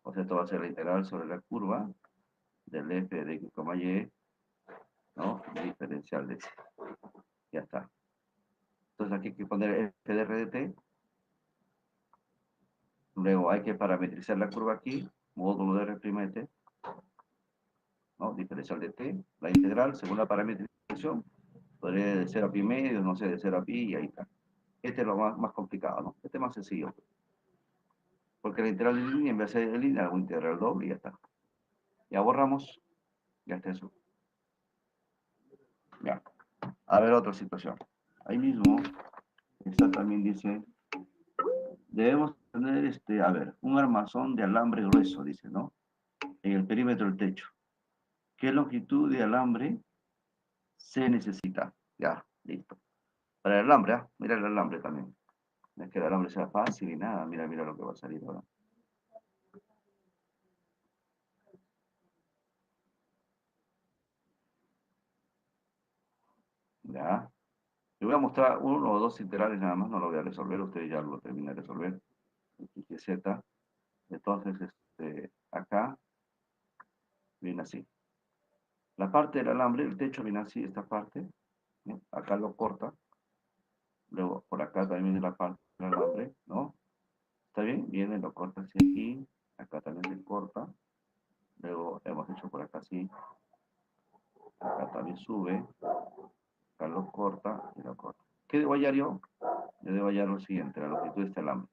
O sea, esto va a ser la integral sobre la curva del f de x, y, ¿no? Diferencial de x. Ya está. Entonces aquí hay que poner f de r de t. Luego hay que parametrizar la curva aquí, módulo de r' de t, ¿no? Diferencial de t. La integral, según la parametrización, podría de 0 a pi medio, no sé, de 0 a pi, y ahí está. Este es lo más complicado, ¿no? Este es más sencillo. Porque la integral de línea, en vez de ser de línea, hago integral doble y ya está. Ya borramos, ya está eso. Ya. A ver, otra situación. Ahí mismo, esta también dice, debemos tener, a ver, un armazón de alambre grueso, dice, ¿no? En el perímetro del techo. ¿Qué longitud de alambre se necesita? Ya, listo. Para el alambre, ¿ah? Mira el alambre también. No es que el alambre sea fácil y nada. Mira, mira lo que va a salir ahora. Ya. Le voy a mostrar uno o dos integrales nada más, no lo voy a resolver, ustedes ya lo terminan de resolver. X y Z. Entonces, acá viene así. La parte del alambre, el techo viene así, esta parte. ¿No? Acá lo corta. Luego, por acá también viene la parte del alambre, ¿no? ¿Está bien? Viene, lo corta así aquí. Acá también se corta. Luego hemos hecho por acá así. Acá también sube. Acá lo corta y lo corta. ¿Qué debo hallar yo? Yo debo hallar lo siguiente, la longitud de este alambre.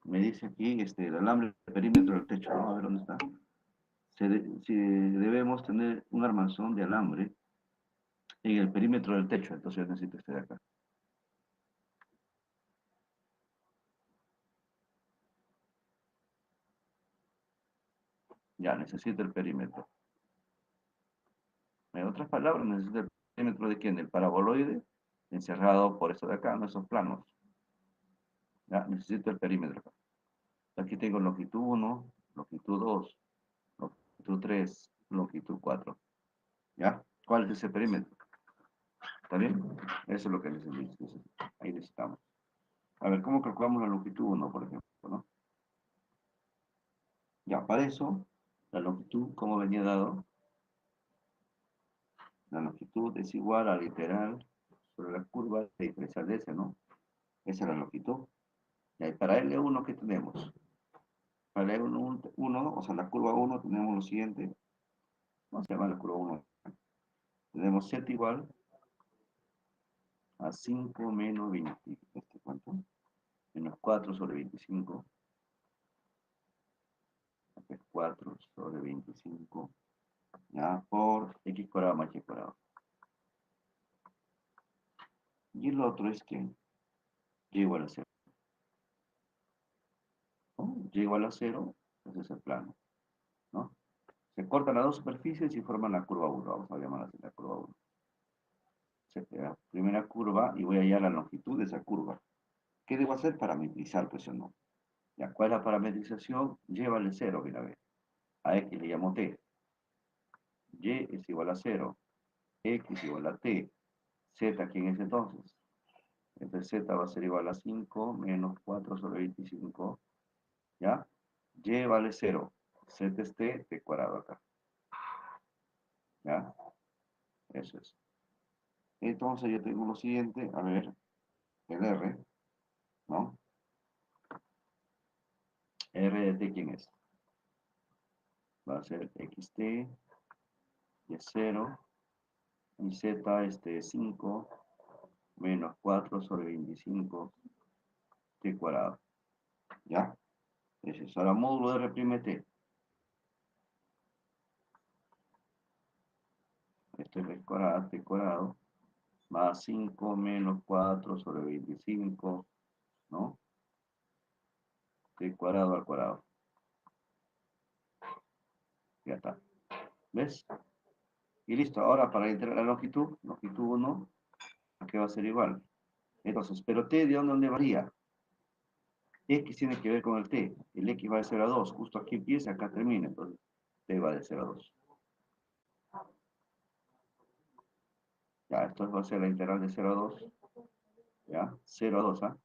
Me dice aquí el alambre del perímetro del techo, ¿no? A ver dónde está. Si debemos tener un armazón de alambre en el perímetro del techo, entonces yo necesito este de acá. Ya, necesito el perímetro. En otras palabras, necesito el perímetro de quién? Del paraboloide encerrado por esto de acá, no esos planos. Ya, necesito el perímetro acá. Aquí tengo longitud 1, longitud 2, longitud 3, longitud 4. ¿Ya? ¿Cuál es ese perímetro? ¿Está bien? Eso es lo que necesitamos. Ahí necesitamos. A ver, ¿cómo calculamos la longitud 1, por ejemplo? ¿No? Ya, para eso, la longitud, ¿cómo venía dado? La longitud es igual a literal sobre la curva de diferencial de S, ¿no? Esa es la longitud. Y ahí para L1, ¿qué tenemos? Para L1, o sea, la curva 1, tenemos lo siguiente. Vamos a llamar la curva 1. Tenemos Z igual a 5 menos 20. ¿Cuánto? Menos 4 sobre 25. Acá es 4 sobre 25. Ya, por X cuadrado más Y cuadrado. Y el otro es que Y igual a 0. ¿No? Y igual a 0, ese es el plano, ¿no? Se cortan las dos superficies y forman la curva 1. Vamos a llamarla así, la curva 1. Primera curva y voy a hallar la longitud de esa curva. ¿Qué debo hacer? Parametrizar, pues o no. Ya, ¿cuál es la parametrización? Llévale 0, mira, a ver. A X le llamo T. Y es igual a 0. X igual a T. Z, ¿quién es entonces? Entonces Z va a ser igual a 5 menos 4 sobre 25. ¿Ya? Y vale 0. Z es T cuadrado acá. ¿Ya? Eso es. Entonces yo tengo lo siguiente, a ver, el R, ¿no? R de T, ¿quién es? Va a ser XT, y es 0, y Z, 5, menos 4 sobre 25, T cuadrado. ¿Ya? Eso es. Ahora módulo de R' T. Esto es cuadrado, T cuadrado, más 5 menos 4 sobre 25, ¿no? T cuadrado al cuadrado. Ya está. ¿Ves? Y listo. Ahora para integrar la longitud, longitud 1, ¿qué va a ser igual? Entonces, pero T, ¿de dónde varía? X tiene que ver con el T. El X va de 0 a 2. Justo aquí empieza, acá termina. Entonces, T va de 0 a 2. Ya, esto va a ser la integral de 0 a 2. Ya, 0 a 2, ¿ah?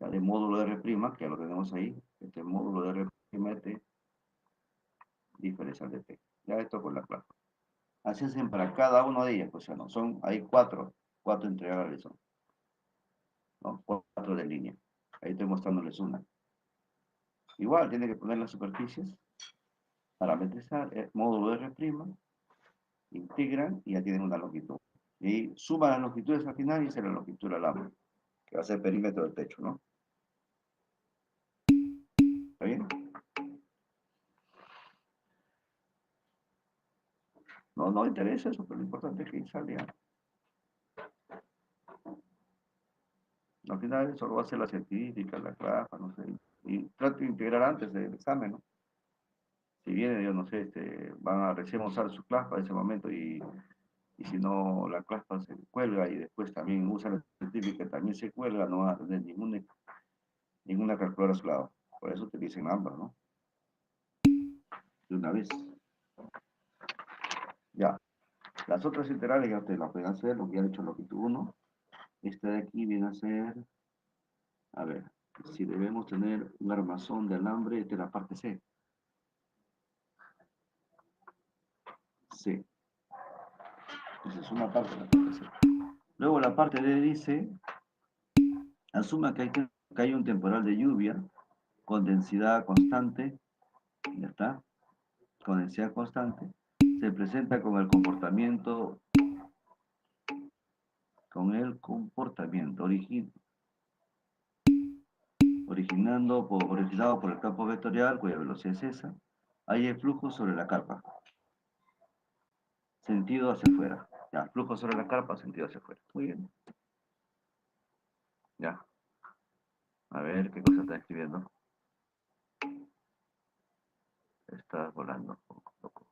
ya de módulo de R', que ya lo tenemos ahí, este módulo de R' T diferencial de T. Ya esto con la clase. Así hacen para cada una de ellas, pues ya no, hay cuatro integrales son, ¿no? Cuatro de línea. Ahí estoy mostrándoles una. Igual, tiene que poner las superficies, parametrizar, módulo de R', integran y ya tienen una longitud. Y suma las longitudes al final y se la longitud de la lámpara, que va a ser el perímetro del techo, ¿no? ¿Está bien? No, no interesa eso, pero lo importante es que salga. Al final solo va a ser la científica, la clase, no sé. Y trato de integrar antes del examen, ¿no? Si viene, yo no sé, van a recién usar su clase para ese momento y si no, la clase se cuelga y después también usa la científica, también se cuelga, no va a tener ninguna calculadora a su lado. Por eso utilicen ambas, ¿no? De una vez. Ya. Las otras integrales ya ustedes las pueden hacer, lo que ya han hecho longitud 1. Esta de aquí viene a ser, a ver, si debemos tener un armazón de alambre de la parte C. C. Esa es una parte de la parte C. Luego la parte D dice, asuma que hay un temporal de lluvia con densidad constante, ya está, con densidad constante, se presenta con el comportamiento originado por el campo vectorial, cuya velocidad es esa, hay el flujo sobre la carpa, sentido hacia afuera. Ya, flujo sobre la carpa, sentido hacia afuera. Muy bien. Ya. A ver, ¿qué cosa está escribiendo? Está volando. Loco.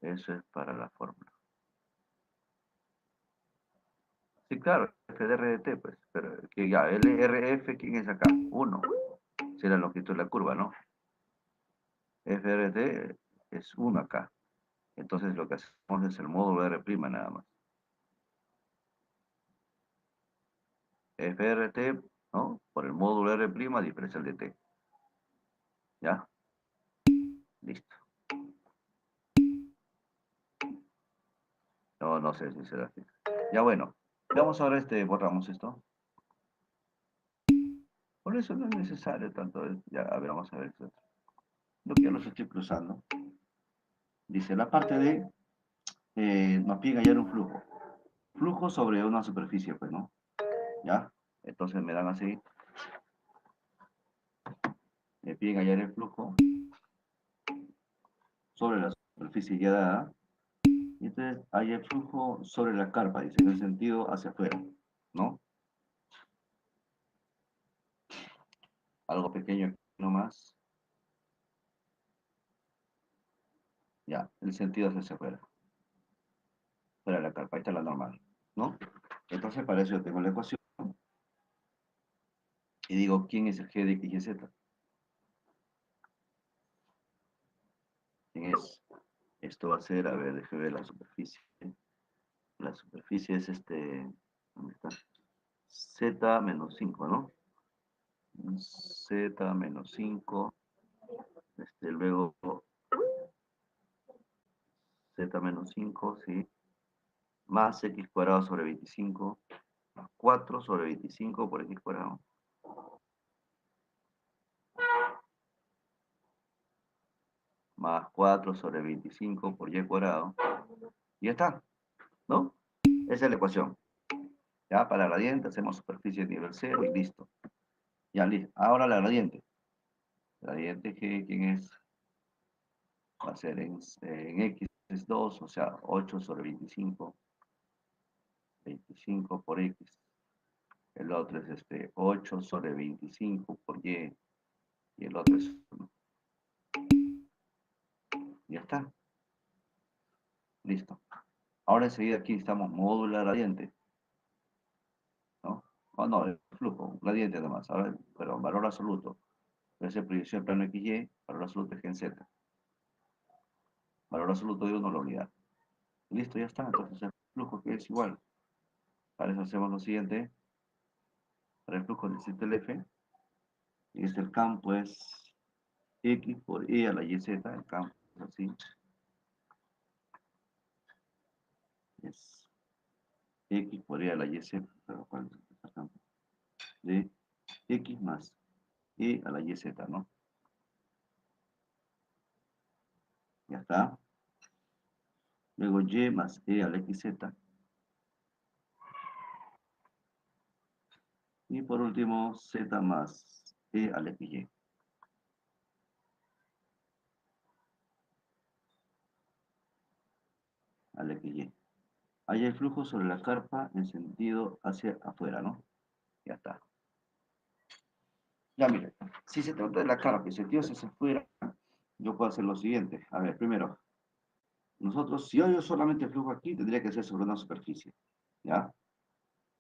Eso es para la fórmula. Sí, claro, F de R de T, pues. Pero que ya, LRF, ¿quién es acá? 1. Si la longitud de la curva, ¿no? F de R de T es 1 acá. Entonces lo que hacemos es el módulo de R' nada más. F de RT, ¿no? Por el módulo R' diferencial de T. ¿Ya? Listo. No, no sé si será así. Ya bueno. Vamos ahora borramos esto. Por eso no es necesario tanto. Ya, a ver, vamos a ver esto. Lo que ya los estoy cruzando. Dice, la parte de, nos pide hallar un flujo. Flujo sobre una superficie, pues, ¿no? ¿Ya? Entonces me dan así. Me piden hallar el flujo sobre la superficie ya dada. Y entonces hay el flujo sobre la carpa, dice, en el sentido hacia afuera, ¿no? Algo pequeño aquí nomás. Ya, el sentido hacia afuera. Fuera de la carpa, ahí está la normal, ¿no? Entonces para eso yo tengo la ecuación. Y digo, ¿quién es el g de x y z? ¿Quién es? Esto va a ser, a ver, déjeme ver la superficie. La superficie es ¿dónde está? Z menos 5, ¿no? Z menos 5, luego Z menos 5, ¿sí? Más x cuadrado sobre 25, más 4 sobre 25 por x cuadrado. Más 4 sobre 25 por y cuadrado. Y ya está, ¿no? Esa es la ecuación. Ya, para la gradiente hacemos superficie de nivel 0 y listo. Ya, listo. Ahora la gradiente. Gradiente G, ¿quién es? Va a ser en X es 2, o sea, 8 sobre 25. 25 por X. El otro es 8 sobre 25 por Y. Y el otro es 1. Ya está. Listo. Ahora enseguida aquí estamos módulo gradiente. ¿No? Oh, no, el flujo, gradiente además. Ahora, pero valor absoluto. Puede ser proyección plano XY, valor absoluto es gen Z. Valor absoluto de 1 la unidad. Listo, ya está. Entonces el flujo que es igual. Para eso hacemos lo siguiente. para el flujo necesita el F, y el campo es X por E a la YZ, el campo es así, es X por E a la YZ, pero ¿cuál es el campo? De X más E a la YZ, ¿no? Ya está. Luego Y más E a la XZ. Y por último, Z más E a la XY. A la XY. Hay el flujo sobre la carpa en sentido hacia afuera, ¿no? Ya está. Ya miren, si se trata de la carpa y sentido hacia afuera, yo puedo hacer lo siguiente. A ver, primero, nosotros, si yo solamente flujo aquí, tendría que ser sobre una superficie, ¿ya?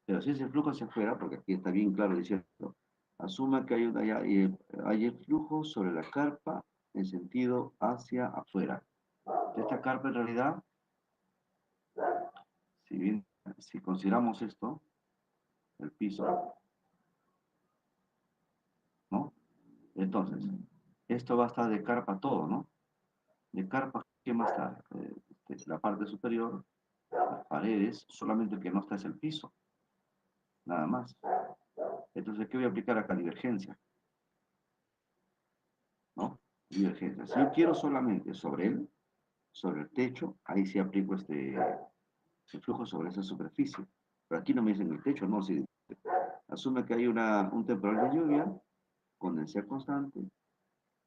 Pero si es el flujo hacia afuera, porque aquí está bien claro diciendo, asuma que hay el flujo sobre la carpa en sentido hacia afuera. Esta carpa en realidad, si consideramos esto, el piso, ¿no? Entonces, esto va a estar de carpa todo, ¿no? De carpa, ¿qué más está? La parte superior, las paredes, solamente el que no está es el piso, nada más. Entonces, ¿qué voy a aplicar acá? Divergencia, ¿no? Divergencia. Si yo quiero solamente sobre él, sobre el techo, ahí sí aplico el flujo sobre esa superficie. Pero aquí no me dicen el techo, no, si asume que hay un temporal de lluvia, con densidad constante,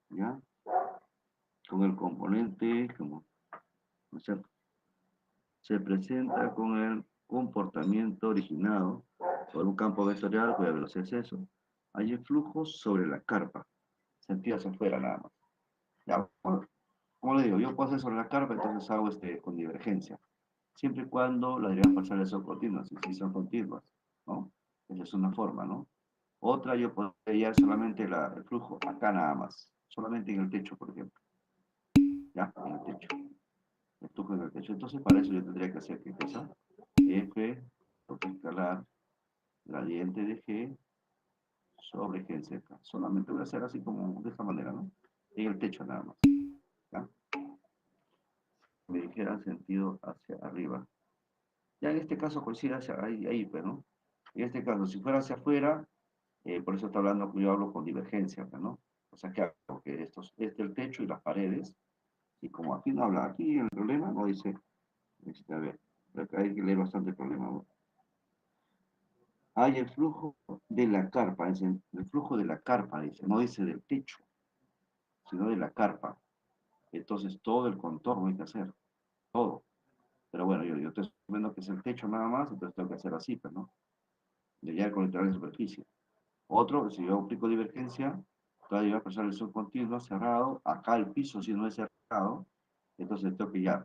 ¿ya? Con el componente, como, ¿no es cierto? Se presenta con el comportamiento originado por un campo vectorial cuya velocidad es eso. Hay el flujo sobre la carpa, sentido hacia afuera nada más. Ya, bueno, como le digo, yo puedo hacer sobre la carpa, entonces hago con divergencia. Siempre y cuando las derivas parciales son continuas, y si son continuas, ¿no? Esa es una forma, ¿no? Otra, yo podría hallar solamente el flujo acá nada más, solamente en el techo, por ejemplo, ¿ya? En el techo, el flujo en el techo. Entonces, para eso yo tendría que hacer, ¿qué cosa? F, escalar, gradiente de G sobre G en Z. Solamente voy a hacer así como de esta manera, ¿no? En el techo nada más, ¿ya? Me dijera sentido hacia arriba. Ya en este caso coincide hacia ahí, pues, ¿no? En este caso, si fuera hacia afuera, por eso está hablando, yo hablo con divergencia, pues, ¿no? O sea, que hago que el techo y las paredes, y como aquí no habla, aquí el problema no dice, a ver, hay que leer bastante el problema, ¿no? Hay el flujo de la carpa, el flujo de la carpa, dice, no dice del techo, sino de la carpa. Entonces, todo el contorno hay que hacer, todo. Pero bueno, yo estoy viendo que es el techo nada más, entonces tengo que hacer así, pues, ¿no? De ya con el de superficie. Otro, si yo aplico divergencia, todavía va a pasar el subcontinuo cerrado, acá el piso si no es cerrado, entonces tengo que ya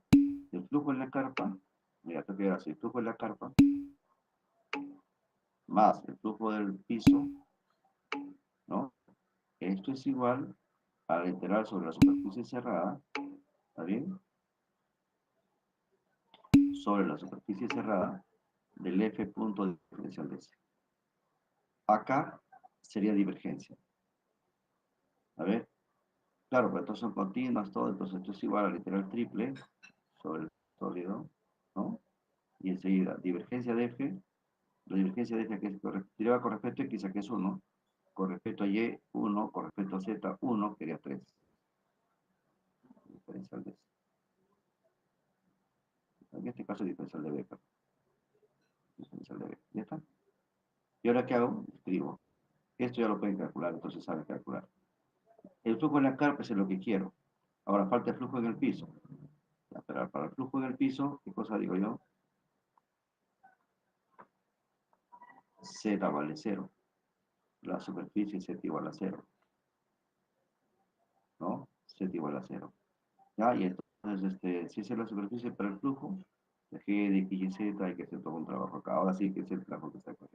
el flujo en la carpa, mira, tengo que ir así, el flujo en la carpa, más el flujo del piso, ¿no? Esto es igual a la integral sobre la superficie cerrada, ¿está bien? Sobre la superficie cerrada del F punto de diferencial de S. Acá sería divergencia. A ver, claro, pues entonces son continuas, todo, entonces esto es igual a la integral triple sobre el sólido, ¿no? Y enseguida, divergencia de F, la divergencia de F que es derivada con respecto a X, que es 1, con respecto a Y, 1, con respecto a Z, 1, quería 3. Diferencial de S. En este caso, diferencial de B, perdón. Diferencial de B. ¿Ya está? ¿Y ahora qué hago? Escribo. Esto ya lo pueden calcular, entonces saben calcular. El flujo en la carpa es lo que quiero. Ahora falta el flujo en el piso. Ya, pero para el flujo en el piso, ¿qué cosa digo yo? Z vale 0. La superficie Z igual a 0. ¿No? Z igual a 0. ¿Ya? Y entonces, si esa es la superficie para el flujo, de G, de X y Z, hay que hacer todo un trabajo acá. Ahora sí que es el trabajo que está acá.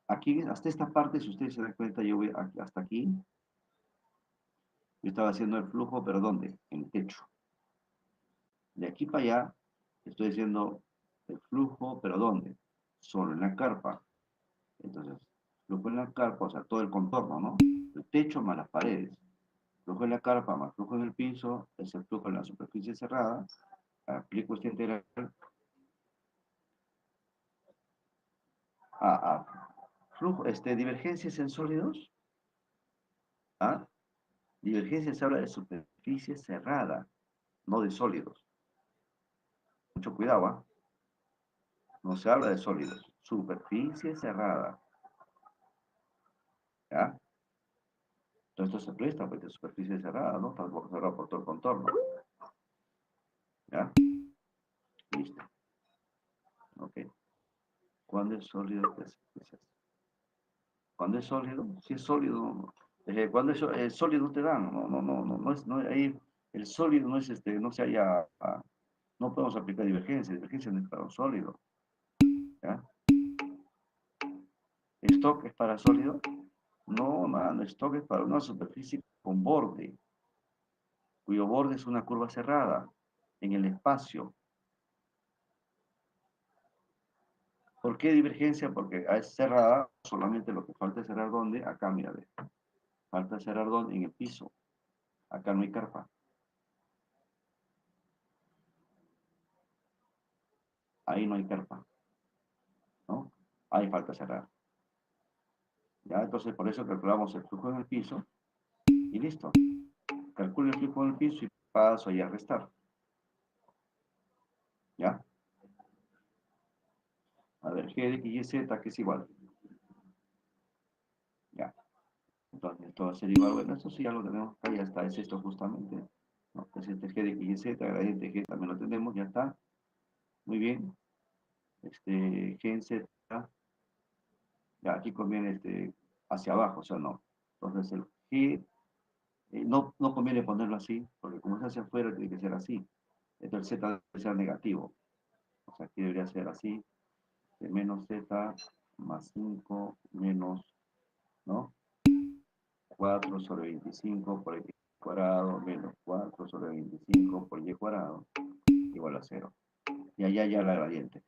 Aquí, hasta esta parte, si ustedes se dan cuenta, yo voy hasta aquí. Yo estaba haciendo el flujo, pero ¿dónde? En el techo. De aquí para allá, estoy haciendo el flujo, pero ¿dónde? Solo en la carpa. Entonces, flujo en la carpa, o sea, todo el contorno, ¿no? El techo más las paredes. Flujo en la carpa más flujo en el piso es el flujo en la superficie cerrada. Aplico este integral a flujo, divergencias en sólidos. ¿Ah? Divergencia se habla de superficie cerrada, no de sólidos. Mucho cuidado, ¿ah? No se habla de sólidos. Superficie cerrada. ¿Ya? Entonces esto se presta pues, de superficie cerrada, ¿no? Tampoco cerrado por todo el contorno. ¿Ya? Listo. Ok. ¿Cuándo es sólido? ¿Qué es esto? ¿Cuándo es sólido? Si es sólido. Cuando es sólido no te dan. No es, no, ahí el sólido no es no se haya. No podemos aplicar divergencia. Divergencia no es para un sólido. ¿Ya? ¿Stock es para sólido? No, mano, stock es para una superficie con borde, cuyo borde es una curva cerrada en el espacio. ¿Por qué divergencia? Porque es cerrada, solamente lo que falta es cerrar ¿dónde? Acá, mira, ve. Falta cerrar ¿dónde? En el piso. Acá no hay carpa. Ahí no hay carpa, ¿no? Ahí falta cerrar. ¿Ya? Entonces, por eso calculamos el flujo en el piso y listo. Calculo el flujo en el piso y paso ahí a restar. ¿Ya? A ver, G de X y Z, que es igual. ¿Ya? Entonces, esto va a ser igual. Bueno, esto sí ya lo tenemos acá, ya está. Es esto justamente. ¿No? Es G de X y Z, gradiente G también lo tenemos, ya está. Muy bien. G en Z, ya aquí conviene hacia abajo, o sea, no. Entonces, el G, no conviene ponerlo así, porque como es hacia afuera, tiene que ser así. Entonces, el Z debe ser negativo. O sea, aquí debería ser así, de menos Z más 5 menos, ¿no? 4 sobre 25 por X cuadrado menos 4 sobre 25 por Y cuadrado igual a 0. Y allá ya la gradiente.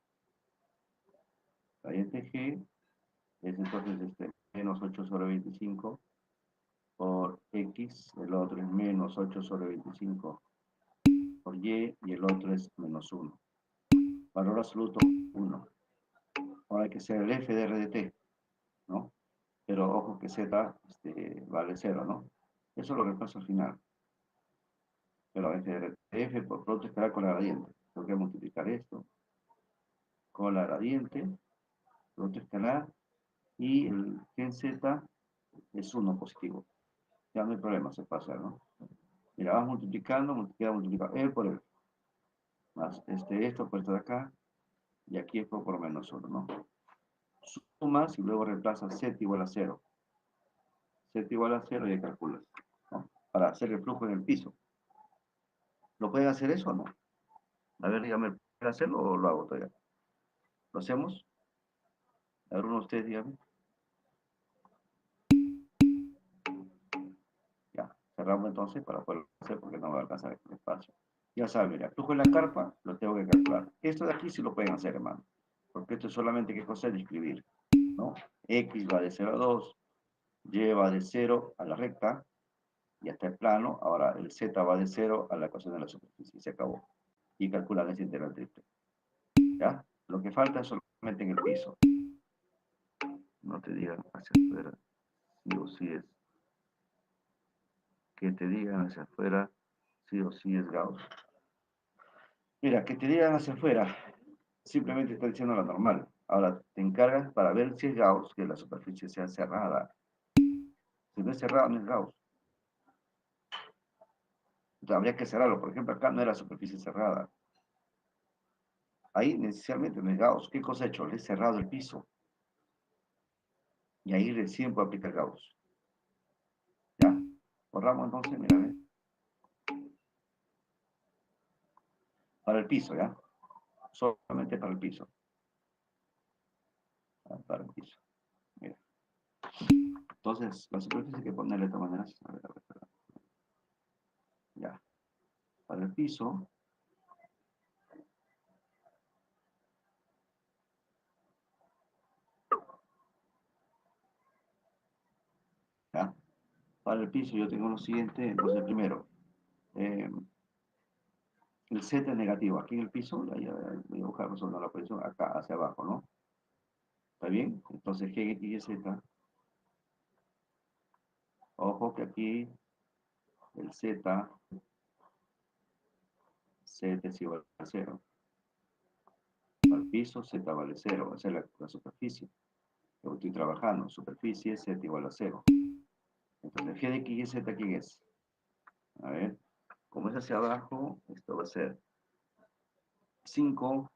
Gradiente G es entonces menos 8 sobre 25 por X, el otro es menos 8 sobre 25 por Y el otro es menos 1. Valor absoluto 1. Ahora hay que hacer el F de R de T, ¿no? Pero ojo que Z vale 0, ¿no? Eso lo reemplazo al final. Pero F por producto escalar con la gradiente. Tengo que multiplicar esto con la gradiente, producto escalar, y el gen Z es 1 positivo. Ya no hay problema, se pasa, ¿no? Mira, vas multiplicando, multiplicando, F por F. Más esto puesto de acá, y aquí es por menos 1, ¿no? Sumas y luego reemplazas Z igual a 0. Z igual a 0 y ya calculas, ¿no? Para hacer el flujo en el piso. ¿Lo pueden hacer eso o no? A ver, dígame, ¿pueden hacerlo o lo hago todavía? ¿Lo hacemos? A ver, uno de ustedes, dígame. Ya, cerramos entonces para poderlo hacer porque no me va a alcanzar el espacio. Ya saben, mira, flujo en la carpa lo tengo que calcular. Esto de aquí sí lo pueden hacer, hermano. Porque esto es solamente que cosa de escribir, ¿no? X va de 0 a 2, Y va de 0 a la recta, y hasta el plano. Ahora el Z va de 0 a la ecuación de la superficie. Y se acabó. Y calculan ese integral triple. ¿Ya? Lo que falta es solamente en el piso. No te digan hacia afuera, sí o sí es. Que te digan hacia afuera, sí o sí es Gauss. Mira, que te digan hacia afuera, simplemente está diciendo lo normal. Ahora te encargas para ver si es Gauss, que la superficie sea cerrada. Si no es cerrada, no es Gauss. Entonces, habría que cerrarlo. Por ejemplo, acá no era superficie cerrada. Ahí necesariamente no es Gauss. ¿Qué cosa he hecho? Le he cerrado el piso. Y ahí recién puedo aplicar Gauss. ¿Ya? Borramos entonces, mira, ¿ves? Para el piso, ¿ya? Solamente para el piso. Para el piso. Mira. Entonces, la superficie hay que ponerle de esta manera. A ver, perdón. Ya. Para el piso, Para el piso yo tengo lo siguiente, entonces primero, eh, el Z es negativo, aquí en el piso, voy a buscar resolver la posición acá hacia abajo, ¿no? ¿Está bien? Entonces G, X y Z, ojo que aquí el Z, Z es igual a 0. Al piso, Z vale 0, esa es la superficie. Yo estoy trabajando, superficie, Z igual a 0. Entonces G de X y Z, ¿quién es? A ver, como es hacia abajo, esto va a ser 5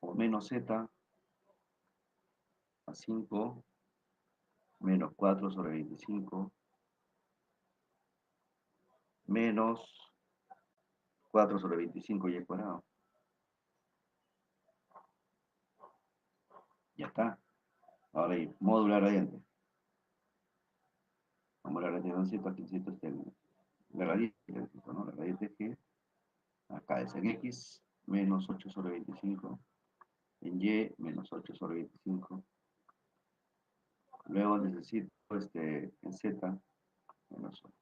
o menos Z a 5 menos 4 sobre 25 menos 4 sobre 25 y al cuadrado. Ya está. Ahora hay modular gradiente. Modular gradiente, aquí necesito la gradiente, ¿no? La gradiente que acá es en X menos 8 sobre 25, en Y menos 8 sobre 25. Luego necesito en Z menos 8.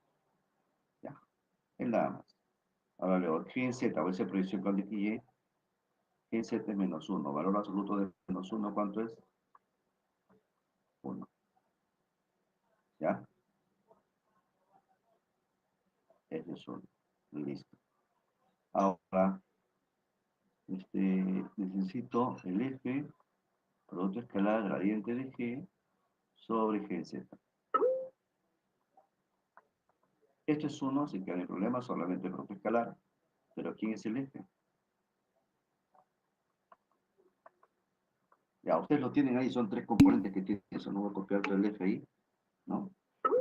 Ya, es nada más. Ahora luego, G en Z, voy a hacer proyección con de Y. G en Z es menos 1. Valor absoluto de menos 1, ¿cuánto es? 1. ¿Ya? Ese es 1. Listo. Ahora, necesito el eje, producto escalar gradiente de G sobre G en Z. Esto es 1, así que no hay problema, solamente producto escalar. Pero ¿quién es el eje? Ya, ustedes lo tienen ahí, son 3 componentes que tienen eso. No voy a copiar todo el eje ahí, ¿no?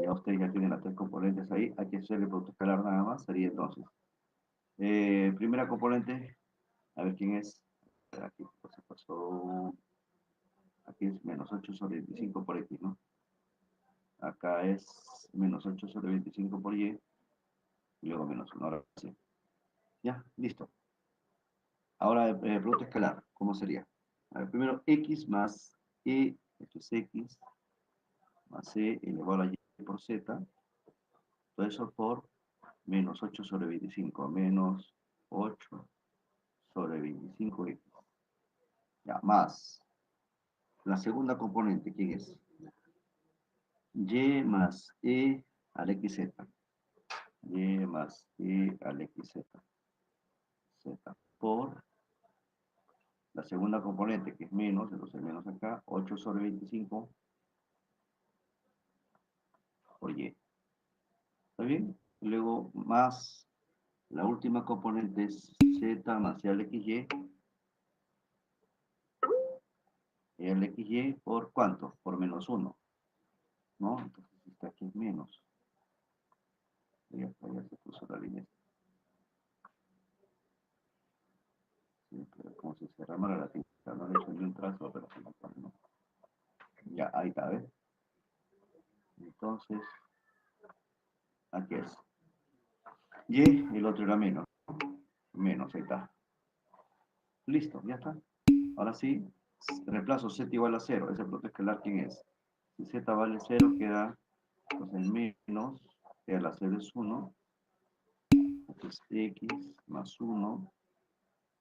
Ya ustedes ya tienen las 3 componentes ahí. Hay que hacerle producto escalar nada más. Sería entonces. Primera componente, a ver quién es. Aquí pues, se pasó. Aquí es menos 8 sobre 25 por X, ¿no? Acá es menos 8 sobre 25 por Y. Y luego menos 1. Ahora sí. Ya, listo. Ahora, producto escalar, ¿cómo sería? A ver, primero X más E, esto es X, más E elevado a Y por Z. Todo eso por menos 8 sobre 25, menos 8 sobre 25X. Ya, más. La segunda componente, ¿quién es? Y más E al XZ. Y más E al XZ. Z por la segunda componente, que es menos, entonces menos acá, 8 sobre 25 por Y. ¿Está bien? Luego más la última componente es Z más E al XY. E al XY por ¿cuánto? Por menos 1. ¿No? Entonces está aquí menos. Ya se puso la línea. Sí, pero como si se ramara la tinta, no le he hecho ni un trazo, pero se me pone, ¿no? Ya, ahí está, ¿ves? Entonces, aquí es. Y el otro era menos. Menos, ahí está. Listo, ya está. Ahora sí, reemplazo z igual a 0. Ese producto escalar, ¿quién es? Si z vale 0, queda, entonces menos, que la 0 es 1. Entonces x más 1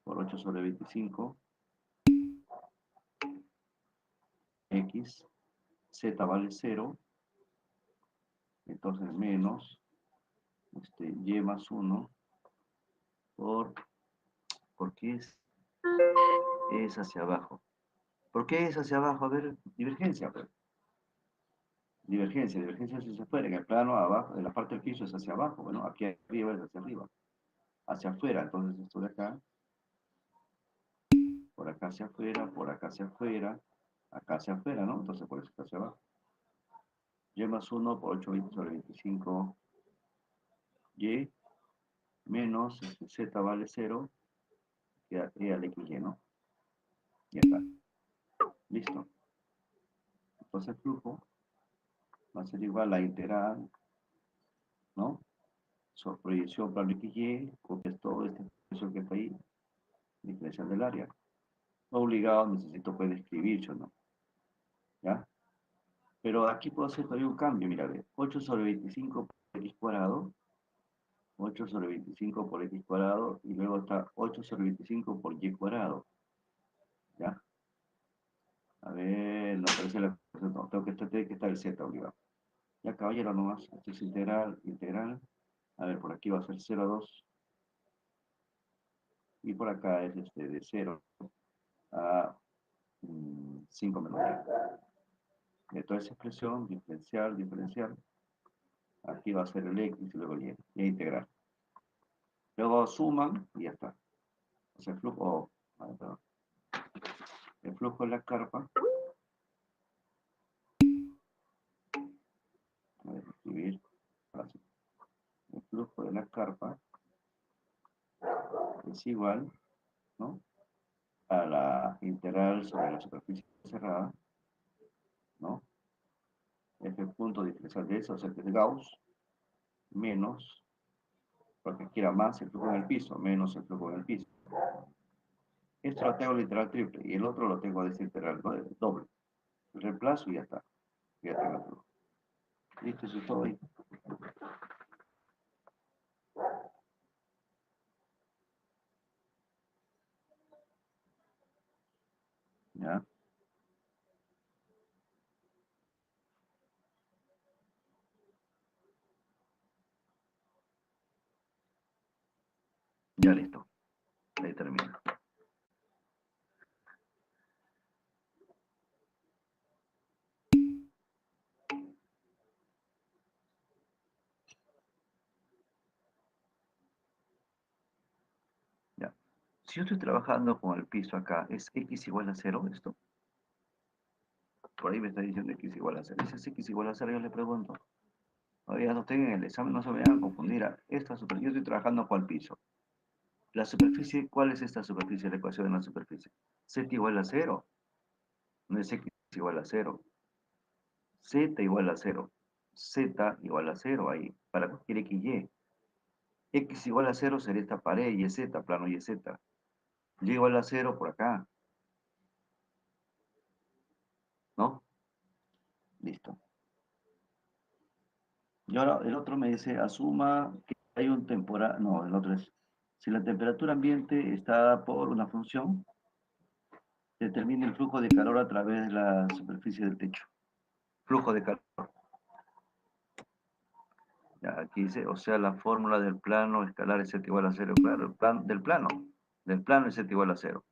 por 8 sobre 25. X, z vale 0. Entonces menos, y más 1 ¿por qué es hacia abajo? ¿Por qué es hacia abajo? A ver, divergencia, pues. Divergencia es hacia afuera. En el plano abajo, en la parte del piso es hacia abajo. Bueno, aquí arriba es hacia arriba. Hacia afuera, entonces esto de acá, por acá hacia afuera, por acá hacia afuera, ¿no? Entonces por eso está hacia abajo. Y más 1 por 8 20 sobre 25. Y menos z vale 0, queda E al XY, ¿no? Ya está. Listo. Entonces el flujo va a ser igual a integral, ¿no? Sobre proyección plano XY, copias todo este expresión que está ahí, diferencial del área. No obligado, necesito poder escribir, ¿no? ¿Ya? Pero aquí puedo hacer todavía un cambio, mira, ve, 8 sobre 25 por x cuadrado, 8 sobre 25 por x cuadrado, y luego está 8 sobre 25 por y cuadrado, ¿ya? A ver, no aparece la cosa, no, tiene que estar el z obligado. Ya, caballero, nomás, esto es integral, integral. A ver, por aquí va a ser 0 a 2, y por acá es de 0 a 5 menos y. De toda esa expresión, diferencial, diferencial, aquí va a ser el x y luego el y integral. Luego suman y ya está. O sea, el flujo de la carpa, voy a escribir, así. El flujo de la carpa es igual, ¿no?, a la integral sobre la superficie cerrada, ¿no? F punto diferencial de eso, o sea, que es de Gauss, menos, porque quiera más el flujo en el piso, menos el flujo en el piso. Esto lo tengo literal triple, y el otro lo tengo de literal doble. Reemplazo y ya está. Ya tengo el flujo. Listo, eso es todo ahí. Ya, ya listo. Ahí termina. Ya. Si yo estoy trabajando con el piso acá, ¿es x igual a 0 esto? Por ahí me está diciendo x igual a 0. Si es x igual a 0, yo le pregunto. Todavía no tengan el examen, no se vayan a confundir. Esta superficie, yo estoy trabajando con el piso. La superficie, ¿cuál es esta superficie? La ecuación de la superficie. Z igual a 0. No es x igual a 0. Z igual a 0. Z igual a 0 ahí, para cualquier x, y. X igual a 0 sería esta pared, y z, plano y z. Y igual a 0 por acá, ¿no? Listo. Y ahora el otro me dice, asuma que hay un temporal, no, el otro es, si la temperatura ambiente está dada por una función, determine el flujo de calor a través de la superficie del techo. Flujo de calor. Ya, aquí dice, o sea, la fórmula del plano escalar es z igual a 0. Claro, del plano es z igual a 0.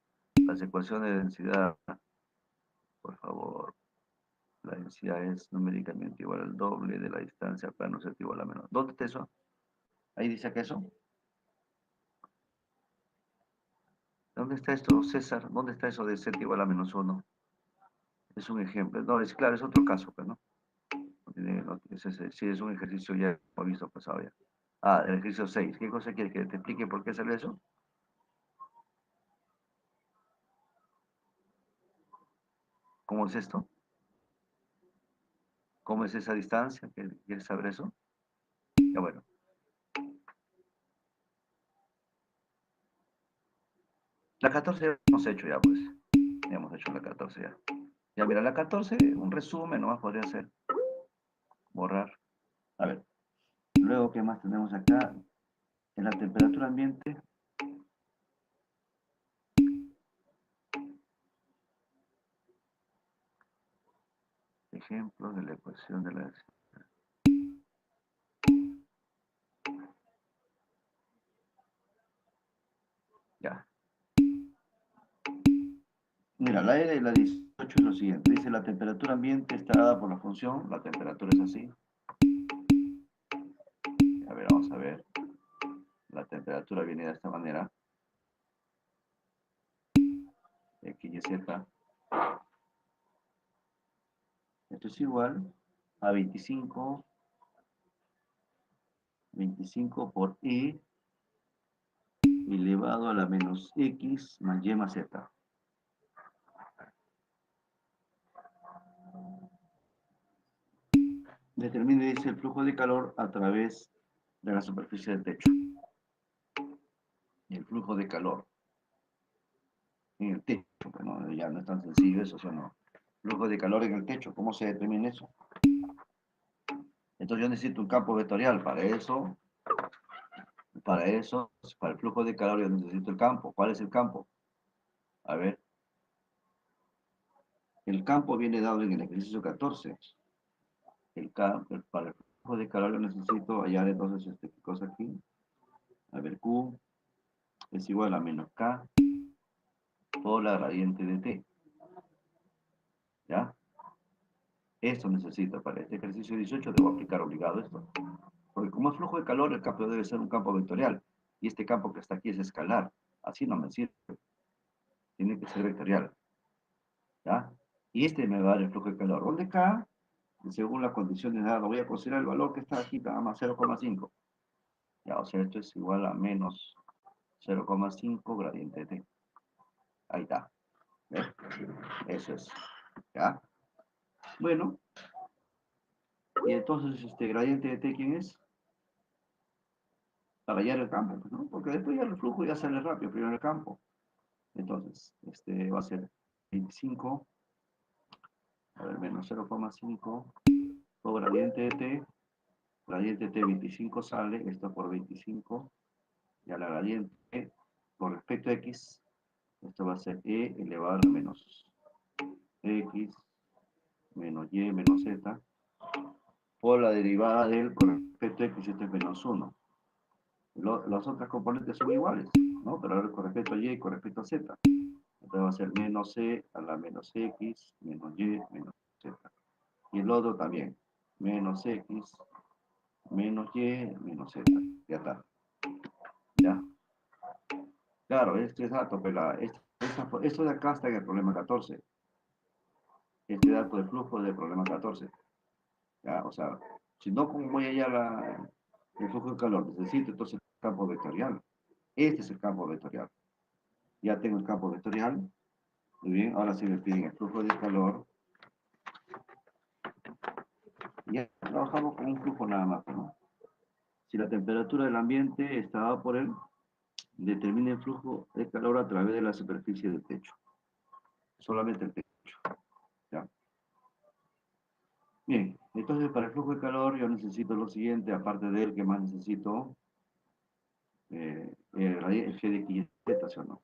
Las ecuaciones de densidad, por favor. La densidad es numéricamente igual al doble de la distancia plano z igual a menos. ¿Dónde está eso? Ahí dice que eso. ¿Dónde está esto, César? ¿Dónde está eso de z igual a menos 1? Es un ejemplo. No, es claro, es otro caso, pues, ¿no? Sí, es un ejercicio ya hemos visto pasado ya. Ah, el ejercicio 6. ¿Qué cosa quiere que te explique por qué sale eso? ¿Cómo es esto? ¿Cómo es esa distancia? ¿Quieres saber eso? Ya bueno. La 14 ya hemos hecho ya, pues. Ya hemos hecho la 14 ya. Ya mira, la 14, un resumen nomás podría ser. Borrar. A ver. Luego, ¿qué más tenemos acá? En la temperatura ambiente. Ejemplos de la ecuación de la... Ya. Mira, la E de la 18 es lo siguiente. Dice, la temperatura ambiente está dada por la función. La temperatura es así. A ver, vamos a ver. La temperatura viene de esta manera. X, Y, Z. Esto es igual a 25 por E elevado a la menos X más Y más Z. Determine, dice, el flujo de calor a través de la superficie del techo. Y el flujo de calor en el techo, pues no, ya no es tan sencillo eso, ¿sí o no? Flujo de calor en el techo. ¿Cómo se determina eso? Entonces yo necesito un campo vectorial. Para el flujo de calor yo necesito el campo. ¿Cuál es el campo? A ver, el campo viene dado en el ejercicio 14. Para el flujo de calor yo necesito hallar entonces ¿qué cosa aquí? A ver, Q es igual a menos K por la gradiente de T. ¿Ya? Esto necesito para este ejercicio 18, debo aplicar obligado esto. Porque como es flujo de calor, el campo debe ser un campo vectorial. Y este campo que está aquí es escalar. Así no me sirve. Tiene que ser vectorial. ¿Ya? Y este me va a dar el flujo de calor. Donde K, según las condiciones dadas, voy a considerar el valor que está aquí, nada más 0,5. Ya, o sea, esto es igual a menos 0,5 gradiente de T. Ahí está. ¿Ves? Eso es. ¿Ya? Bueno, y entonces este gradiente de T, ¿quién es? Para hallar el campo, pues, ¿no? Porque después ya el flujo ya sale rápido, primero el campo. Entonces, este va a ser 25, a ver, menos 0,5 por gradiente de T 25 sale, esto por 25, y a la gradiente con respecto a X, esto va a ser E elevado a menos X menos Y menos Z, por la derivada del con respecto a X, esto es menos 1. Las otras componentes son iguales, ¿no? Pero ahora con respecto a Y y con respecto a Z. Entonces va a ser menos C a la menos X, menos Y, menos Z. Y el otro también. Menos X, menos Y, menos Z. Ya está. ¿Ya? Claro, este es dato, pero esto de acá está en el problema 14. Este dato de flujo del problema 14. ¿Ya? O sea, si no, ¿cómo voy a hallar el flujo de calor? Necesito entonces el campo vectorial. Este es el campo vectorial. Ya tengo el campo vectorial. Muy bien, ahora sí me piden el flujo de calor. Ya trabajamos con un flujo nada más, ¿no? Si la temperatura del ambiente está dada por él, determina el flujo de calor a través de la superficie del techo. Solamente el techo. ¿Ya? Bien, entonces para el flujo de calor yo necesito lo siguiente, aparte de él, ¿qué más necesito? El G de X y Z, ¿sí o no?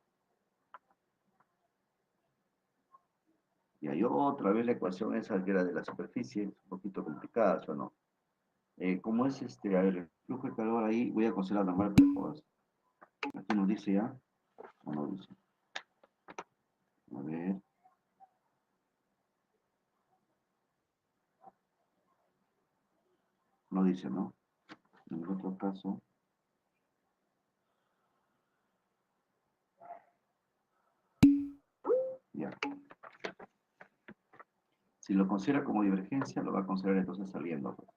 Y hay otra vez la ecuación esa que era de la superficie, es un poquito complicada, ¿sí o no? ¿Cómo es a ver, el flujo de calor ahí? Voy a considerar normal, pero aquí nos dice ya, o no dice. A ver, no dice, ¿no? En el otro caso, ya. Si lo considera como divergencia, lo va a considerar entonces saliendo, pues,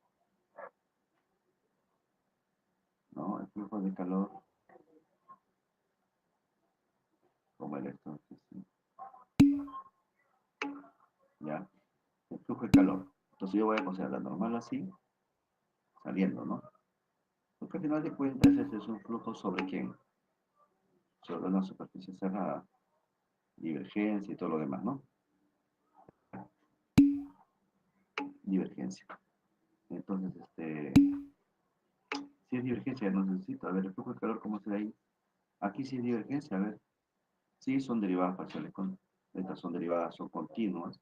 ¿no? El flujo de calor, como el esto, sí, ya. El flujo de calor. Entonces yo voy a considerar la normal así, saliendo, ¿no? Porque al final de cuentas ese es un flujo sobre quién? Sobre una superficie cerrada, divergencia y todo lo demás, ¿no? Divergencia. Entonces, si es divergencia, no necesito, a ver, el flujo de calor, ¿cómo se da ahí? Aquí sí es divergencia, a ver, sí son derivadas parciales, estas son derivadas, son continuas,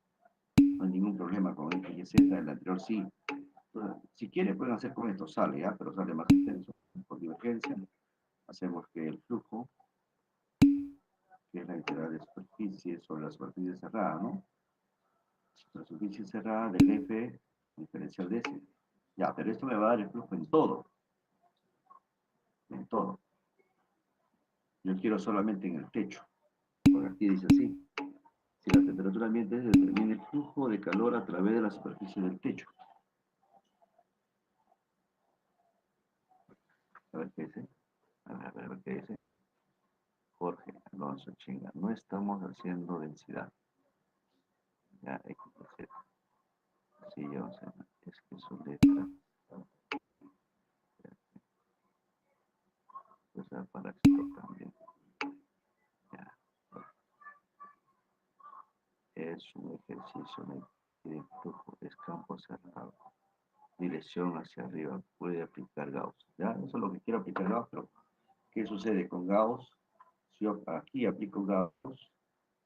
no hay ningún problema con X y Z, el anterior sí. Entonces, si quieren pueden hacer con esto, sale, ¿ya? Pero sale más intenso, por divergencia. Hacemos que el flujo, que es la integral de superficie sobre la superficie cerrada, ¿no? La superficie cerrada del F diferencial de S. Ya, pero esto me va a dar el flujo en todo, en todo. Yo quiero solamente en el techo, porque aquí dice así. Si la temperatura ambiente determina el flujo de calor a través de la superficie del techo. A ver qué dice. A ver qué dice. Jorge Alonso Chinga. No estamos haciendo densidad. Ya, X, Z. Sí, yo sé. Es que su letra. O sea, para esto también. Ya. es un ejercicio de flujo, es campo cerrado, dirección hacia arriba, puede aplicar Gauss. ¿Ya? Eso es lo que quiero aplicar Gauss, pero ¿qué sucede con Gauss? Si yo aquí aplico Gauss,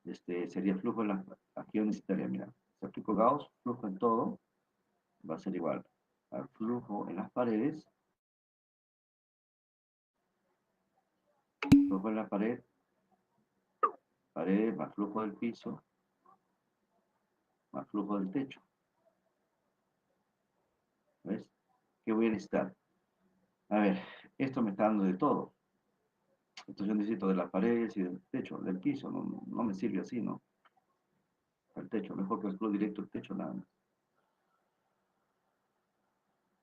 sería flujo en la, aquí yo necesitaría, mira, si aplico Gauss, flujo en todo, va a ser igual al flujo en las paredes, flujo en la pared, pared más flujo del piso, más flujo del techo. ¿Ves? ¿Qué voy a necesitar? A ver, esto me está dando de todo. Entonces yo necesito de las paredes y del techo, del piso, no me sirve así, ¿no? El techo, mejor que explode directo el techo, nada más.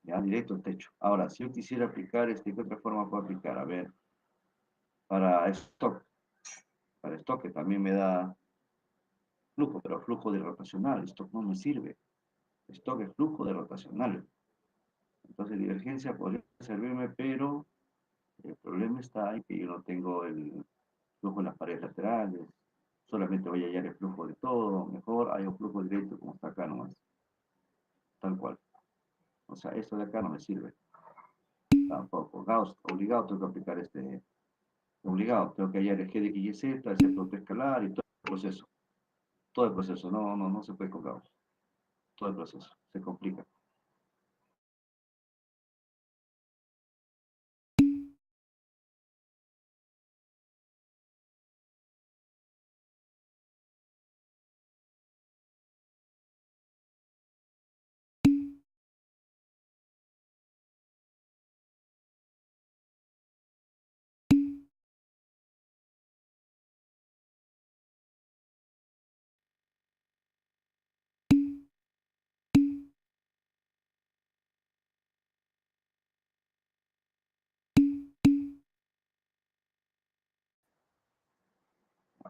Ya, directo el techo. Ahora, si yo quisiera aplicar, ¿qué otra forma puedo aplicar? A ver, para stock. Para stock que también me da flujo, pero flujo de rotacional. Stock no me sirve. Stock es flujo de rotacional. Entonces, divergencia podría servirme, pero el problema está en que yo no tengo el flujo en las paredes laterales. Solamente voy a hallar el flujo de todo. Mejor hay un flujo directo como está acá nomás. Tal cual. O sea, esto de acá no me sirve. Tampoco. Gauss, obligado tengo que aplicar obligado, tengo que hallar el G de X y Z, ese producto escalar y todo el proceso. Todo el proceso, no se puede con Gauss. Todo el proceso, se complica.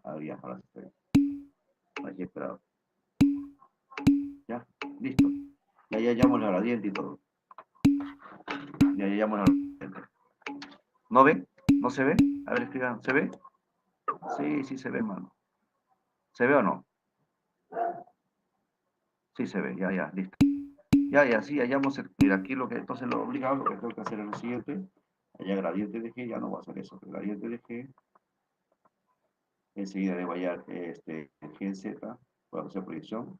Habría para hacer. Aquí esperado. Ya, listo. Ya hallamos la gradiente y todo. Ya hallamos la gradiente. ¿No ven? ¿No se ve? A ver, escriban, ¿se ve? Sí, sí se ve, mano. ¿Se ve o no? Sí se ve, ya, listo. Ya, sí, hallamos mira, aquí lo que, entonces lo obligado, lo que tengo que hacer es lo siguiente. Allá gradiente de G, ya no voy a hacer eso. Gradiente de G, enseguida debo hallar G en Z, puedo hacer proyección.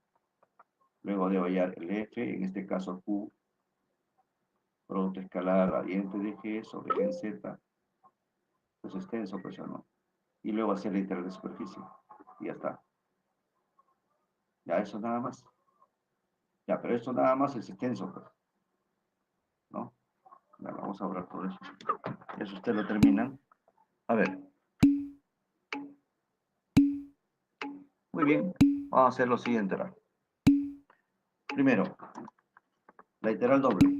Luego debo hallar el F, en este caso Q, producto escalar gradiente de G sobre G en Z, pues extenso, pues ya no. Y luego hacer la integral de superficie. Y ya está. Ya eso nada más. Ya, pero esto nada más es extenso, pues. ¿No? Ya, vamos a hablar todo eso. Eso usted lo termina. A ver. Muy bien. Vamos a hacer lo siguiente ahora. Primero, la integral doble.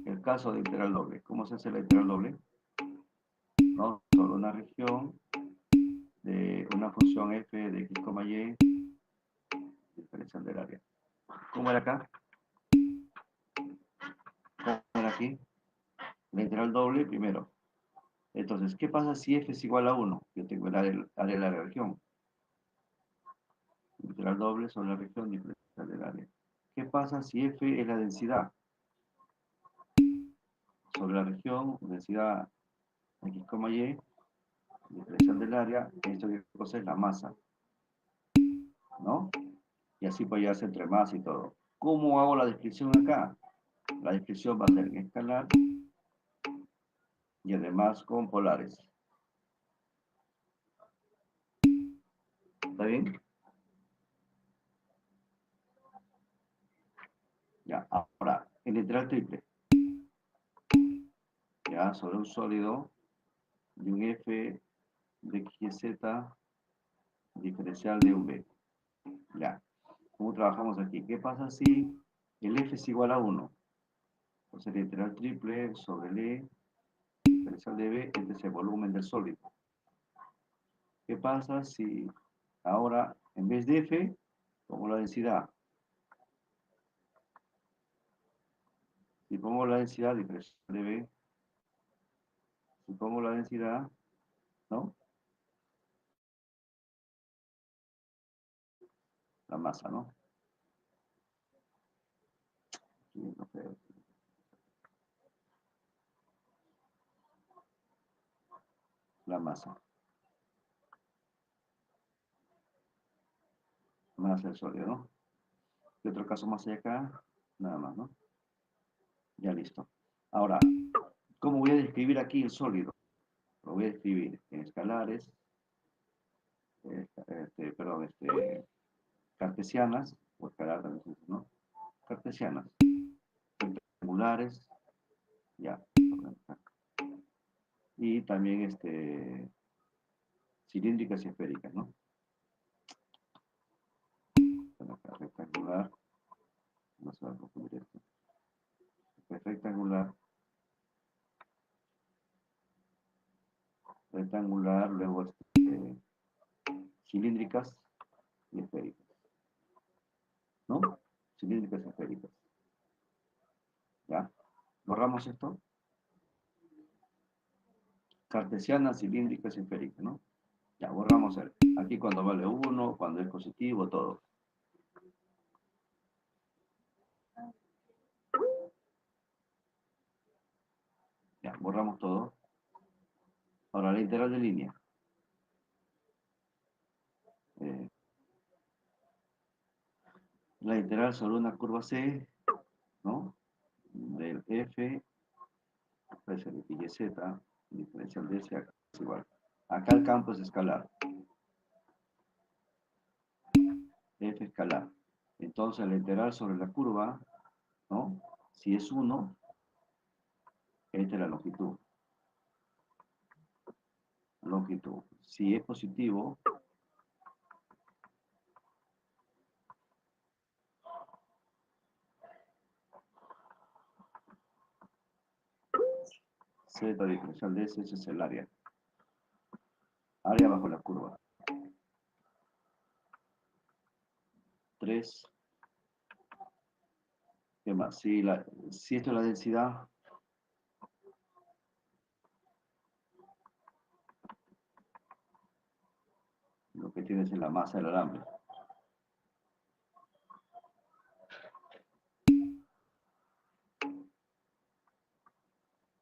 El caso de integral doble. ¿Cómo se hace la integral doble? No, solo una región de una función f de x, y, diferencial del área. ¿Cómo era acá? ¿Cómo era aquí? La integral doble primero. Entonces, ¿qué pasa si f es igual a 1? Yo tengo el área de la región. Integral doble sobre la región diferencial del área. ¿Qué pasa si f es la densidad? Sobre la región, densidad x, y, diferencial del área, esto que cosa es la masa, ¿no? Y así puede llevarse entre masa y todo. ¿Cómo hago la descripción acá? La descripción va a ser en escalar y además con polares. ¿Está bien? Ya, ahora, el integral triple. Ya, sobre un sólido de un f de x y z diferencial de un b. Ya, ¿cómo trabajamos aquí? ¿Qué pasa si el f es igual a 1? Entonces el integral triple sobre el e diferencial de b, este es el volumen del sólido. ¿Qué pasa si ahora, en vez de f, pongo la densidad? Si pongo la densidad diferencial de b, si pongo la densidad, ¿no? la masa, ¿no? La masa. Masa del sólido, ¿no? ¿Qué otro caso más hay acá? Nada más, ¿no? Ya listo. Ahora, ¿cómo voy a describir aquí el sólido? Lo voy a describir en escalares, cartesianas, o escalar también, ¿no? Cartesianas, rectangulares, ya. Y también cilíndricas y esféricas, ¿no? Rectangular, no se va a confundir esto. Rectangular, rectangular, luego cilíndricas y esféricas, ¿no? Cilíndricas y esféricas. ¿Ya? Borramos esto. Cartesianas, cilíndricas y esféricas, ¿no? Ya, borramos el. Aquí cuando vale 1, cuando es positivo, todo. Ya, borramos todo. Ahora, la integral de línea. La integral sobre una curva C, ¿no? Del F, puede ser de y z, diferencial de S, acá es igual. Acá el campo es escalar. F escalar. Entonces, la integral sobre la curva, ¿no? Si es 1, esta es la longitud. Longitud. Si es positivo, z diferencial de S, ese es el área. Área bajo la curva. 3. ¿Qué más? Si esto es la densidad, lo que tienes es la masa del alambre.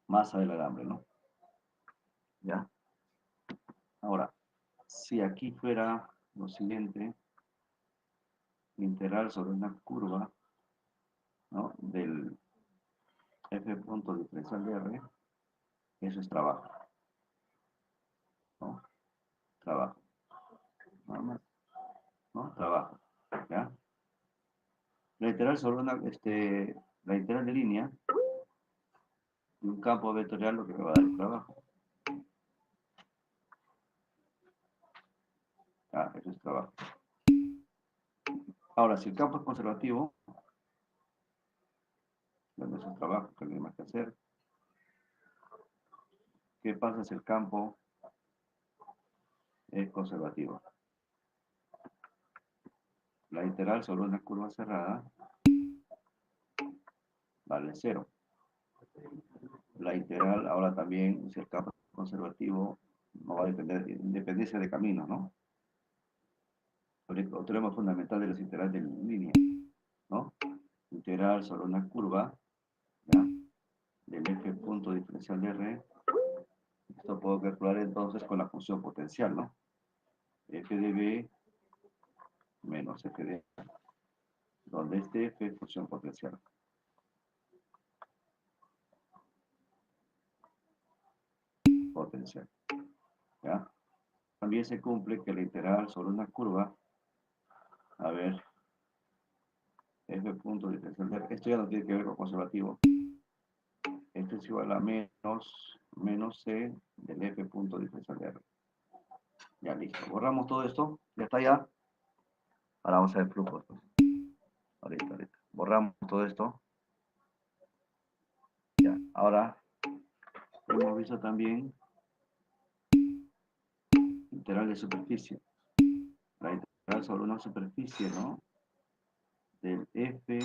Masa del alambre, ¿no? ¿Ya? Ahora, si aquí fuera lo siguiente, integral sobre una curva, ¿no? Del f punto diferencial de R, eso es trabajo, ¿no? Trabajo, nada más, ¿no? Trabajo, ¿ya? La integral sobre la integral de línea de un campo vectorial lo que me va a dar es trabajo. Ah, eso es trabajo. Ahora, si el campo es conservativo, bueno, eso es trabajo, que no hay más que hacer. ¿Qué pasa si el campo es conservativo? La integral sobre una curva cerrada vale 0. La integral ahora también, si el campo es conservativo, no va a depender de independencia de caminos, ¿no? El teorema fundamental de las integrales de línea, ¿no? Integral sobre una curva, ¿ya? Del f punto diferencial de R. Esto puedo calcular entonces con la función potencial, ¿no? F de B menos F de A, donde este F es función potencial. Potencial, ¿ya? También se cumple que la integral sobre una curva, a ver, f punto diferencial de R, esto ya no tiene que ver con conservativo, esto es igual a menos C del f punto diferencial de R. Ya listo, borramos todo esto, ya está ya. Ahora vamos a ver flujos. Pues. Ahorita. Borramos todo esto. Ya, ahora hemos visto también integral de superficie. La integral sobre una superficie, ¿no? Del f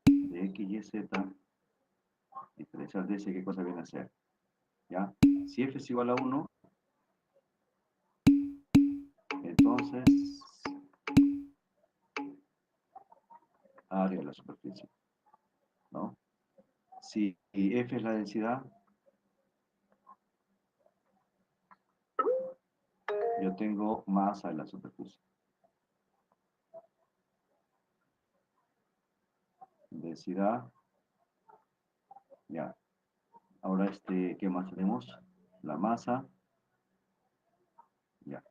de x, y, z, diferencial de S, ¿qué cosa viene a ser? ¿Ya? Si f es igual a 1, entonces área de la superficie, ¿no? Si F es la densidad, yo tengo masa en la superficie. Densidad, ya. Ahora, ¿qué más tenemos? La masa, ya.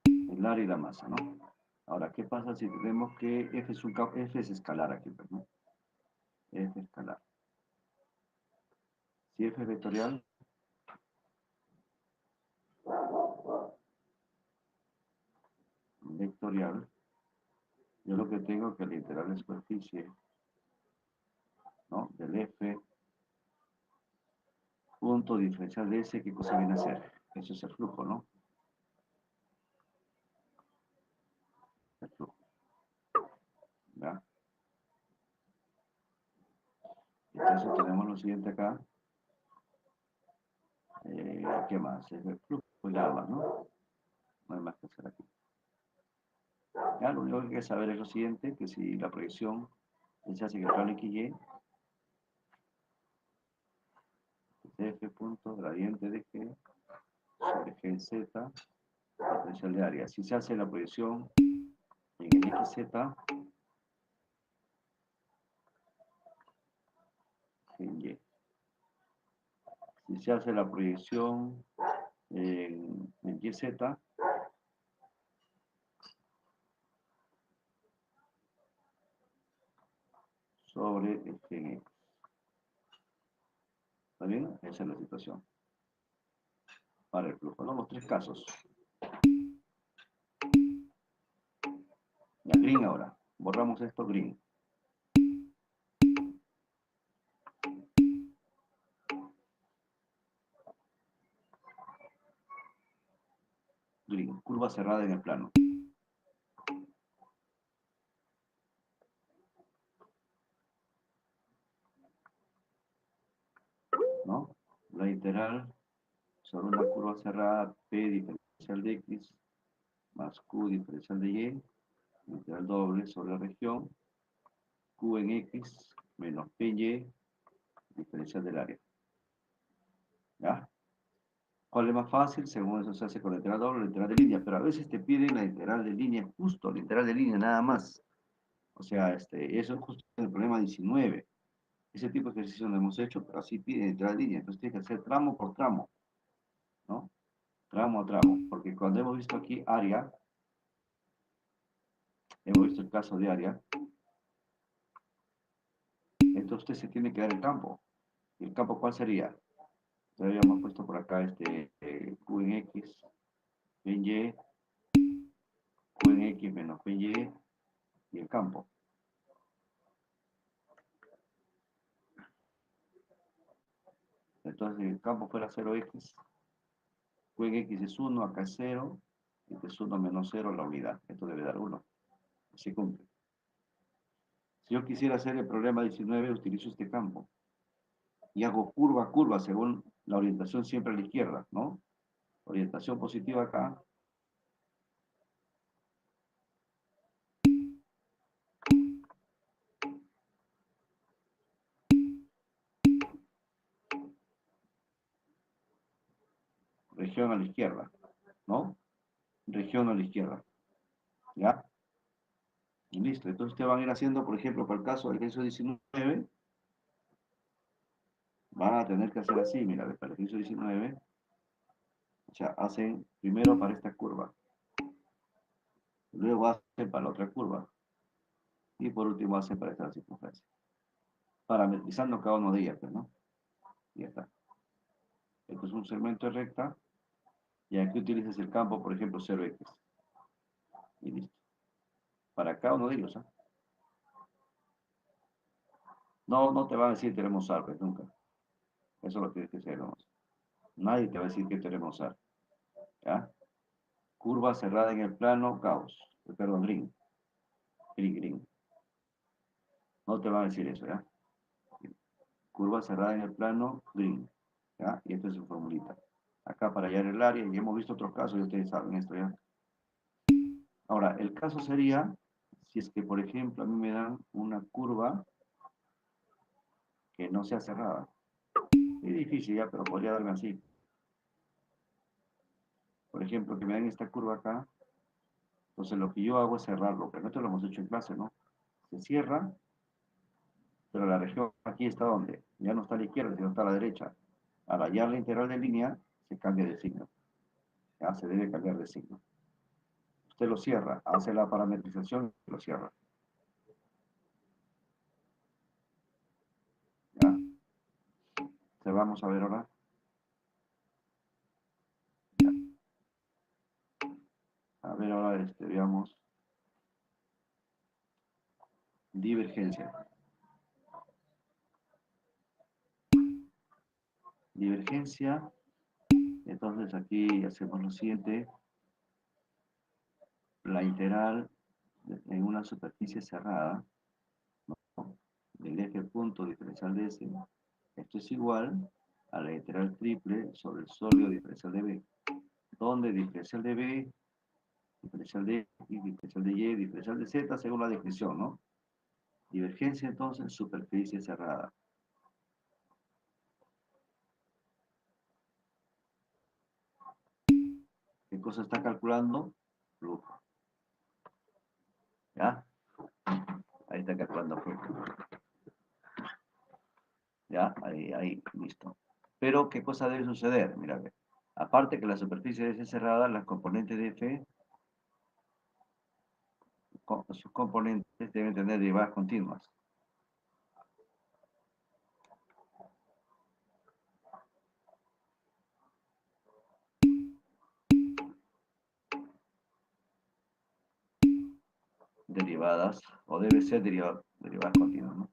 El área y la masa, ¿no? Ahora, ¿qué pasa si tenemos que F es escalar aquí, pues, ¿no? F escalar. Si F es vectorial, yo lo que tengo que la integral de superficie, ¿no? Del F, punto diferencial de S, ¿qué cosa viene a ser? Eso es el flujo, ¿no? El flujo, ¿ya? Entonces tenemos lo siguiente acá. ¿Qué más? Es el flujo y nada más, ¿no? No hay más que hacer aquí. Ya, lo único que hay que saber es lo siguiente, que si la proyección se hace en el plano XY, F punto gradiente de G sobre G en Z, diferencial de área. Si se hace la proyección en el XZ, G en Y. Si se hace la proyección en YZ, sobre el G en X. ¿Está bien? Esa es la situación para el flujo, ¿no? Los tres casos. Ya, green ahora. Borramos esto, green. Green, curva cerrada en el plano. ¿No? La integral sobre una curva cerrada P diferencial de X más Q diferencial de Y, integral doble sobre la región, Q en X menos P en Y, diferencial del área. ¿Ya? ¿Cuál es más fácil? Según eso se hace con la integral doble o la integral de línea, pero a veces te piden la integral de línea, justo la integral de línea nada más. O sea, eso es justo el problema 19. Ese tipo de ejercicio lo hemos hecho, pero así pide integral de línea. Entonces tienes que hacer tramo por tramo, ¿no? Tramo a tramo. Porque cuando hemos visto aquí área, hemos visto el caso de área, entonces usted se tiene que dar el campo. ¿Y el campo cuál sería? Ya habíamos puesto por acá Q en X, P en Y, Q en X menos P en y el campo. Entonces, si el campo fuera 0x, Q en X es 1, acá es 0, este es 1 menos 0 la unidad. Esto debe dar 1. Así cumple. Si yo quisiera hacer el problema 19, utilizo este campo. Y hago curva a curva según la orientación siempre a la izquierda, ¿no? Orientación positiva acá. Región a la izquierda, ¿no? Región a la izquierda. ¿Ya? Y listo. Entonces ustedes van a ir haciendo, por ejemplo, para el caso del ejercicio 19, van a tener que hacer así, mira, para el ejercicio 19, o sea, hacen primero para esta curva, luego hacen para la otra curva, y por último hacen para esta circunferencia. Parametrizando cada uno de ellas, pues, ¿no? Y ya está. Esto es un segmento de recta, y aquí utilizas el campo, por ejemplo, 0x. Y listo. Para cada uno de ellos, ¿ah? No, no te van a decir tenemos árboles, nunca. Eso lo tienes que hacer, nomás. Nadie te va a decir que tenemos árboles. ¿Ya? Curva cerrada en el plano, caos. Perdón, green. Green, green. No te van a decir eso, ¿ya? Curva cerrada en el plano, green. ¿Ya? Y esta es su formulita. Acá para hallar el área, y hemos visto otros casos, y ustedes saben esto, ¿ya? Ahora, el caso sería, Si es que, por ejemplo, a mí me dan una curva que no sea cerrada. Es difícil ya, pero podría darme así. Por ejemplo, que me den esta curva acá. Entonces lo que yo hago es cerrarlo, pero esto lo hemos hecho en clase, ¿no? Se cierra, pero la región aquí está donde ya no está a la izquierda, sino está a la derecha. Al hallar la integral de línea, se cambia de signo. Ya se debe cambiar de signo. Usted lo cierra, hace la parametrización y lo cierra. ¿Ya? Entonces vamos a ver ahora. Ya. A ver ahora, veamos. Divergencia. Divergencia. Entonces aquí hacemos lo siguiente. La integral en una superficie cerrada, ¿no? Del eje punto diferencial de S. Esto es igual a la integral triple sobre el sólido diferencial de B, donde diferencial de B, diferencial de X, diferencial de Y, diferencial de Z, según la definición, ¿no? Divergencia, entonces, superficie cerrada. ¿Qué cosa está calculando? Flujo. ¿Ya? Ahí está calculando flujo. ¿Ya? Ahí, listo. Pero, ¿qué cosa debe suceder? Mira, ve. Aparte que la superficie debe ser cerrada, las componentes de F, sus componentes deben tener derivadas continuas. Derivadas, o debe ser derivadas continuas, ¿no?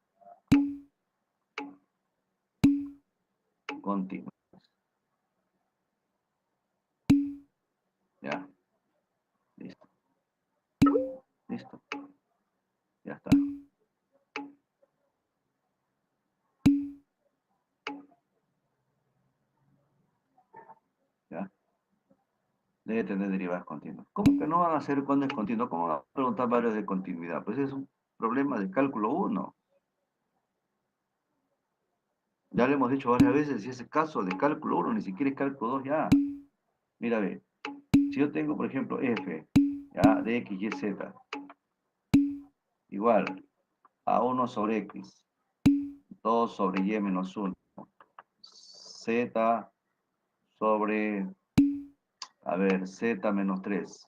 Continuas. ¿Ya? Listo. Listo. Ya está. ¿Ya? Debe tener derivadas continuas. ¿Cómo que no van a ser cuando es continuo? ¿Cómo van a preguntar varios de continuidad? Pues es un problema de cálculo 1. Ya lo hemos dicho varias veces, si es el caso de cálculo 1, ni siquiera es cálculo 2 ya. Mira, ve. Si yo tengo, por ejemplo, f, ¿ya? De x, y, z, igual a 1 sobre x, 2 sobre y menos 1, z sobre, a ver, z menos 3.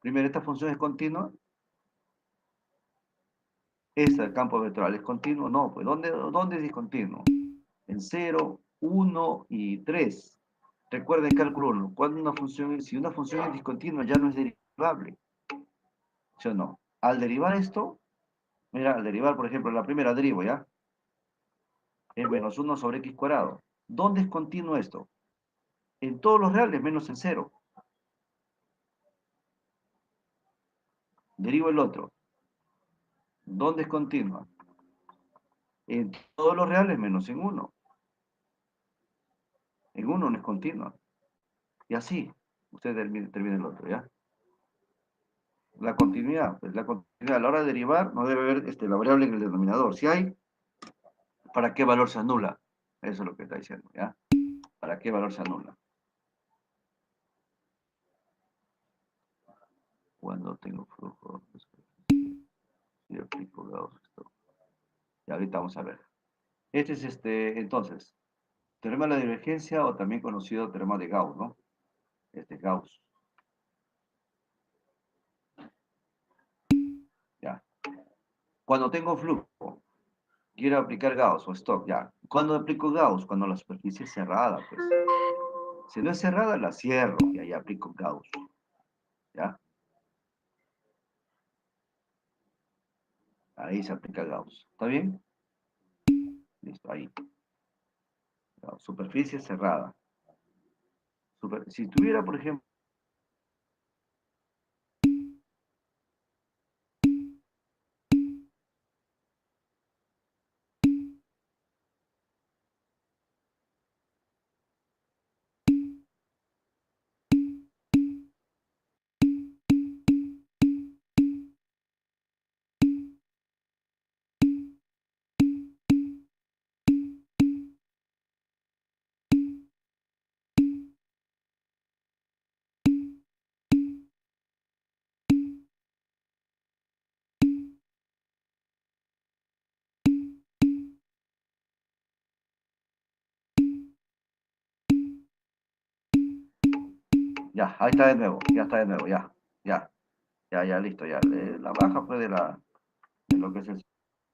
Primero, ¿esta función es continua? ¿Esta del campo vectorial es continuo? No, pues ¿dónde es discontinuo? En 0, 1 y 3. Recuerden cálculo 1, cuando si una función es discontinua ya no es derivable, ¿sí o no? Al derivar esto, mira, al derivar, por ejemplo, la primera derivo, ¿ya? Es menos 1 sobre x cuadrado. ¿Dónde es continuo esto? En todos los reales, menos en 0. Derivo el otro. ¿Dónde es continua? En todos los reales, menos en 1. En 1 no es continua. Y así, usted termina el otro, ¿ya? La continuidad, pues la continuidad a la hora de derivar no debe haber la variable en el denominador. Si hay, ¿para qué valor se anula? Eso es lo que está diciendo, ¿ya? ¿Para qué valor se anula? Cuando tengo flujo, si aplico Gauss, esto. Y ahorita vamos a ver. Este es entonces, teorema de la divergencia o también conocido teorema de Gauss, ¿no? Este es Gauss. Ya. Cuando tengo flujo, quiero aplicar Gauss o Stokes, ya. ¿Cuándo aplico Gauss? Cuando la superficie es cerrada, pues. Si no es cerrada, la cierro y ahí aplico Gauss. ¿Ya? Ahí se aplica Gauss. ¿Está bien? Listo, ahí. Gauss. Superficie cerrada. Si tuviera, por ejemplo, Ya, ahí está de nuevo, ya está de nuevo, ya, listo, ya. La baja fue de lo que es el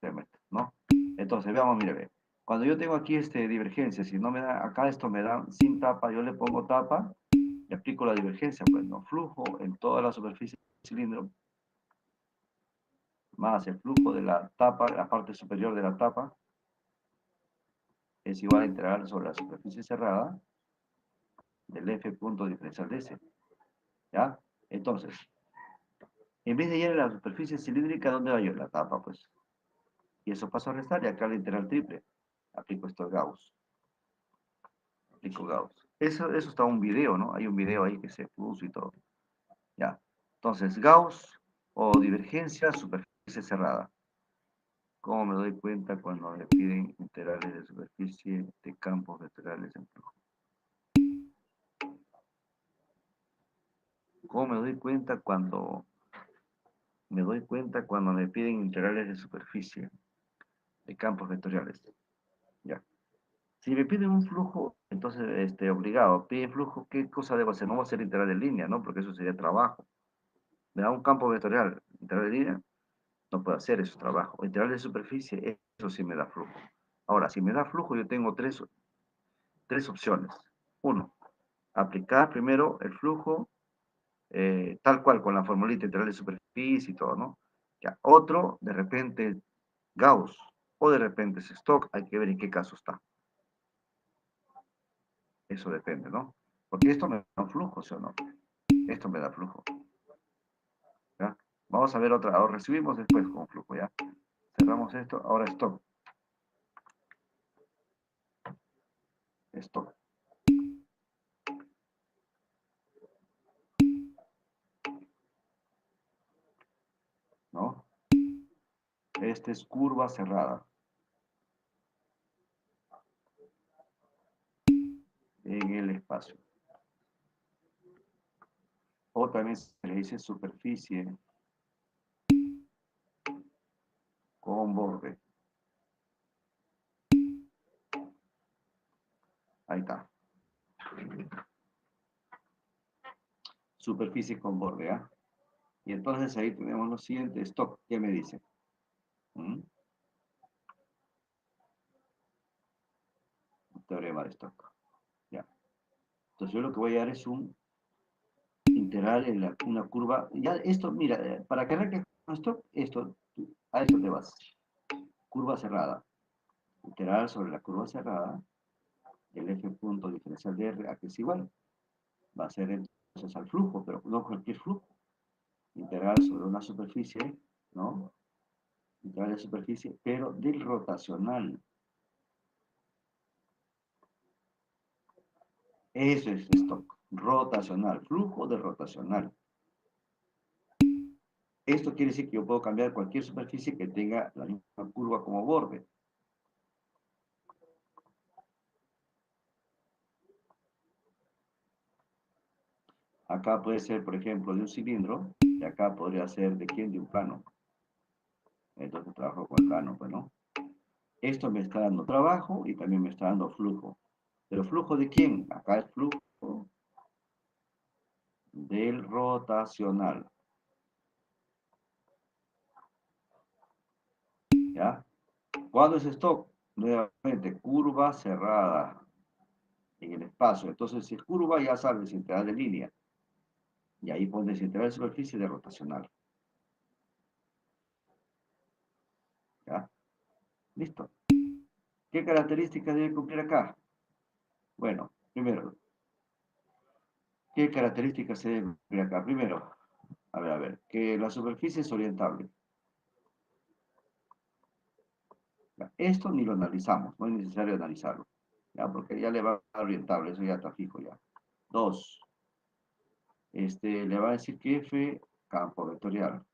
semestre, ¿no? Entonces, veamos, mire, ve. Cuando yo tengo aquí divergencia, si no me da, acá esto me da sin tapa, yo le pongo tapa y aplico la divergencia, pues, ¿no? Flujo en toda la superficie del cilindro, más el flujo de la tapa, la parte superior de la tapa, es igual a integral sobre la superficie cerrada del F punto diferencial de S, ¿ya? Entonces, en vez de ir a la superficie cilíndrica, ¿dónde va yo? La tapa, pues. Y eso paso a restar y acá la integral triple. Aplico esto a Gauss. Aplico Gauss. Eso está en un video, ¿no? Hay un video ahí que se puso y todo. Ya. Entonces, Gauss o divergencia, superficie cerrada. ¿Cómo me doy cuenta cuando me piden integrales de superficie de campos vectoriales en flujo? ¿Cómo me doy cuenta cuando me piden integrales de superficie de campos vectoriales? Ya. Si me piden un flujo, entonces, obligado, pide flujo, ¿qué cosa debo hacer? No voy a hacer integral de línea, ¿no? Porque eso sería trabajo. Me da un campo vectorial, integral de línea, no puedo hacer eso, trabajo. Integral de superficie, eso sí me da flujo. Ahora, si me da flujo, yo tengo tres opciones. Uno, aplicar primero el flujo tal cual, con la formulita integral de superficie y todo, ¿no? Ya. Otro, de repente, Gauss, o de repente es Stock, hay que ver en qué caso está. Eso depende, ¿no? Porque esto me da un flujo, ¿sí o no? Esto me da flujo, ¿ya? Vamos a ver otra, ahora recibimos después con flujo, ¿ya? Cerramos esto, ahora Stock. Stock, ¿no? Este es curva cerrada en el espacio. O también se le dice superficie con borde. Ahí está. Superficie con borde, ¿ah? Y entonces ahí tenemos lo siguiente, Stock, ¿qué me dice? ¿Mm? Teorema de Stock. Ya. Entonces yo lo que voy a dar es un integral en una curva. Ya esto, mira, para que arranque con esto, a esto te vas. Curva cerrada. Integral sobre la curva cerrada el F punto diferencial de R, a que es igual. Va a ser entonces al flujo, pero no cualquier flujo. Integral sobre una superficie, ¿no? Integral de superficie, pero del rotacional. Eso es Stock. Rotacional. Flujo de rotacional. Esto quiere decir que yo puedo cambiar cualquier superficie que tenga la misma curva como borde. Acá puede ser, por ejemplo, de un cilindro, y acá podría ser de quién, de un plano. Entonces trabajo con el plano, pues, ¿no? Esto me está dando trabajo y también me está dando flujo. ¿Pero flujo de quién? Acá es flujo del rotacional. ¿Ya? ¿Cuándo es esto? Nuevamente, curva cerrada en el espacio. Entonces, si es curva, ya sabes, integral de línea. Y ahí pones integral de superficie de rotacional. ¿Ya? Listo. ¿Qué características debe cumplir acá? Bueno, primero, ¿qué características se deben cumplir acá? Primero, a ver, que la superficie es orientable. ¿Ya? Esto ni lo analizamos, no es necesario analizarlo, ¿ya? Porque ya le va a dar orientable, eso ya está fijo ya. Dos, le va a decir que F, campo vectorial.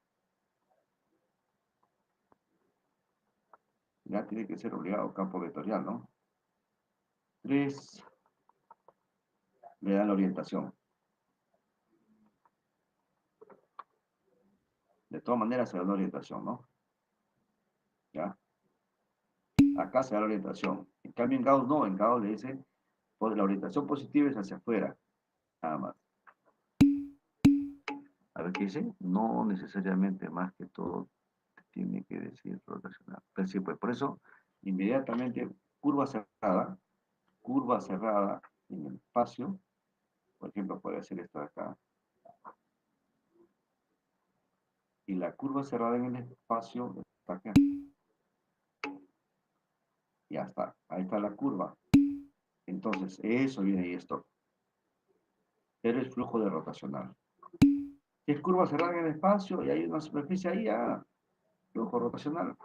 Ya tiene que ser obligado campo vectorial, ¿no? Tres, le dan la orientación. De todas maneras se da una orientación, ¿no? ¿Ya? Acá se da la orientación. En cambio en Gauss no, en Gauss le dice, pues la orientación positiva es hacia afuera, nada más. A ver qué dice. No necesariamente más que todo tiene que decir rotacional. Pero sí, pues por eso, inmediatamente, curva cerrada en el espacio. Por ejemplo, puede ser esta de acá. Y la curva cerrada en el espacio está acá. Ya está. Ahí está la curva. Entonces, eso viene ahí esto. Pero es flujo de rotacional. Si es curva cerrada en el espacio y hay una superficie ahí, flujo rotacional.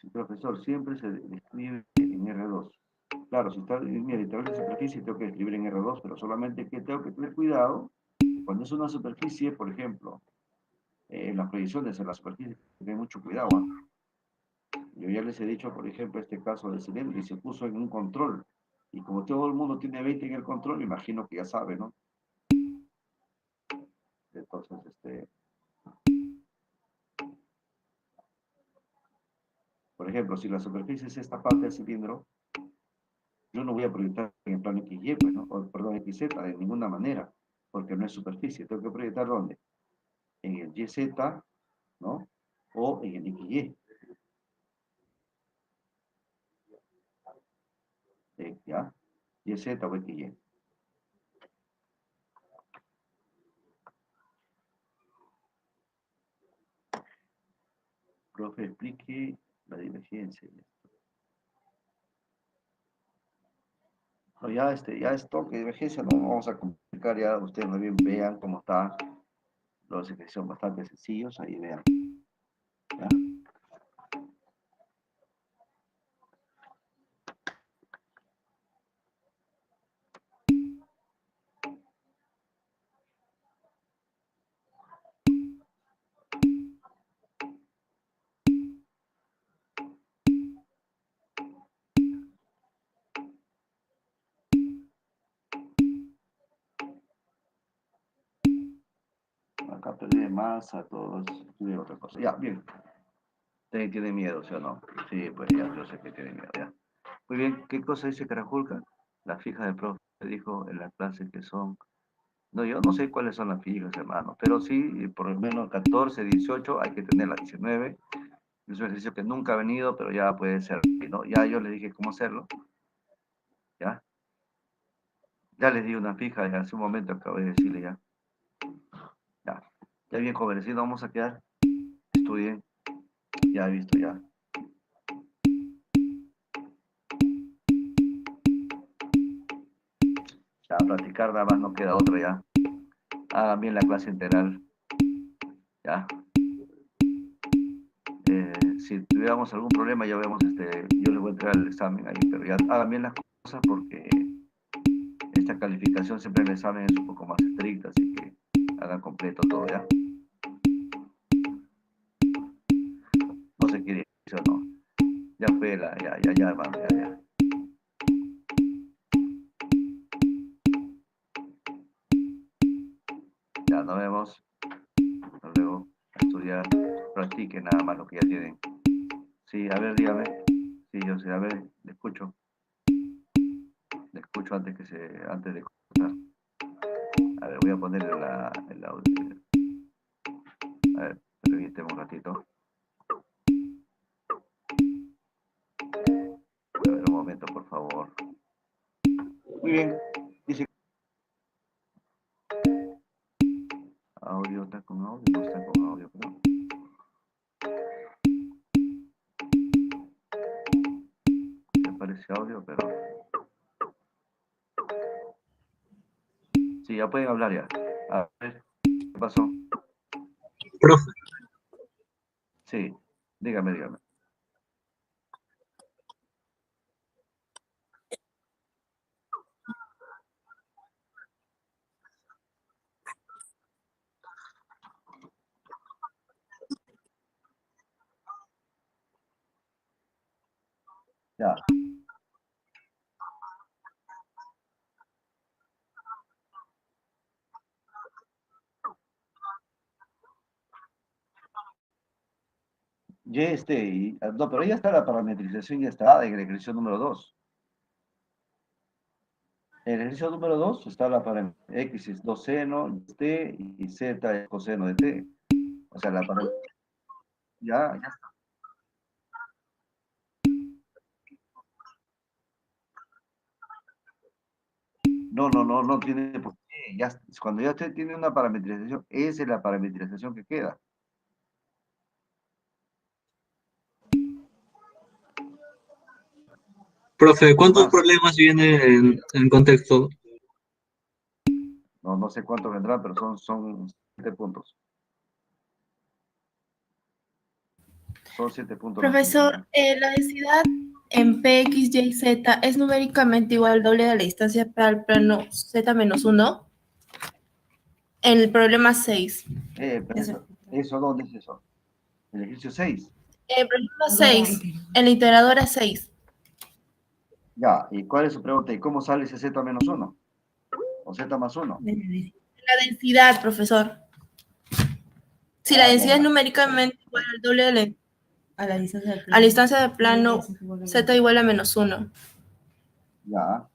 Sí, profesor, siempre se describe en R2. Claro, si está en mi literal de superficie, tengo que escribir en R2, pero solamente que tengo que tener cuidado. Cuando es una superficie, por ejemplo, en las proyecciones en la superficie, tener mucho cuidado. Yo ya les he dicho, por ejemplo, este caso de cilindro y se puso en un control. Y como todo el mundo tiene 20 en el control, imagino que ya sabe, ¿no? Entonces, por ejemplo, si la superficie es esta parte del cilindro, yo no voy a proyectar en el plano XY, pues, ¿no? O, perdón, XZ, de ninguna manera, porque no es superficie. Tengo que proyectar ¿dónde? En el YZ, ¿no? O en el XY. ¿Ya? YZ o XY. Profe, explique la divergencia. No, ya esto que divergencia no vamos a complicar, ya ustedes muy bien vean cómo está. Los ejercicios son bastante sencillos, ahí vean. ¿Ya? Acá perdí masa, todos, estudié otra cosa. Ya, bien. Tiene miedo, ¿sí o no? Sí, pues ya, yo sé que tiene miedo, ya. Muy bien, ¿qué cosa dice Carajulca? La fija del profe dijo en la clase que son. No, yo no sé cuáles son las fijas, hermano, pero sí, por lo menos 14, 18, hay que tener las 19. Es un ejercicio que nunca ha venido, pero ya puede ser, ¿no? Ya yo les dije cómo hacerlo, ¿ya? Ya les di una fija, ya hace un momento acabo de decirle ya. Ya, ya bien, jóvenes, si no vamos a quedar, estudien, ya he visto, ya. Ya, practicar nada más no queda otra, ya. Hagan bien la clase integral, ya. Si tuviéramos algún problema, ya vemos, yo les voy a entregar el examen ahí, pero ya hagan bien las cosas porque esta calificación siempre en el examen es un poco más estricta, así que hagan completo todo, ¿ya? No se quiere eso, no. Ya fue ya, hermano, ya. Ya, nos vemos. Hasta luego. A estudiar. Practiquen nada más lo que ya tienen. Sí, a ver, dígame. Sí, yo sé, a ver, le escucho. Le escucho antes de cortar. A ver, voy a ponerle el audio. A ver, permíteme un ratito. A ver, un momento, por favor. Muy bien. Dice audio, está con audio, no está con audio, pero me aparece audio, pero sí, ya pueden hablar ya. A ver, ¿qué pasó? Profe, Sí, dígame. Ya. No, pero ya está la parametrización, ya está en el ejercicio número 2. En el ejercicio número 2 está la parámetro x es 2 seno de t y z es coseno de t. O sea, la parámetro. Ya está. No tiene por qué. Ya, cuando ya usted tiene una parametrización, esa es la parametrización que queda. Profe, No ¿cuántos más. problemas vienen en contexto? No sé cuánto vendrán, pero son 7 puntos. Son 7 puntos los que Profesor, vendrán. la densidad en P, X, Y, Z es numéricamente igual al doble de la distancia para el plano Z menos 1. En el problema 6. Pero eso, ¿dónde es eso? El ejercicio 6. En el problema 6, en la integradora 6. Ya, ¿y cuál es su pregunta? ¿Y cómo sale ese z menos 1? ¿O z más 1? La densidad, profesor. Si la Ah, ya, densidad es ya. numéricamente igual al doble de a la distancia del plano Z igual a menos 1. Ya.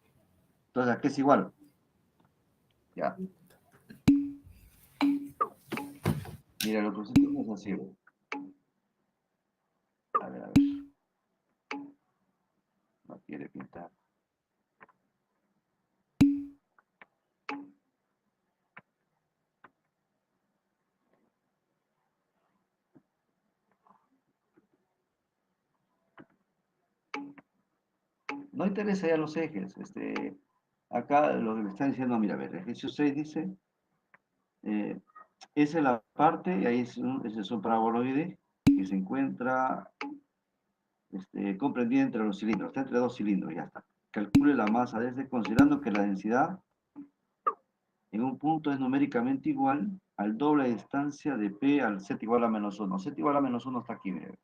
Entonces, ¿a qué es igual? Ya. Mira, lo que usted tiene es así. A ver, a ver. No quiere pintar. No interesa ya los ejes. Acá lo que le están diciendo, mira, a ver, el ejercicio 6 dice, eh, esa es la parte, y ahí ese es un paraboloide que se encuentra comprendida entre los cilindros, está entre dos cilindros, ya está. Calcule la masa desde, considerando que la densidad en un punto es numéricamente igual al doble de distancia de P al Z igual a menos 1. Z igual a menos 1 está aquí, mire.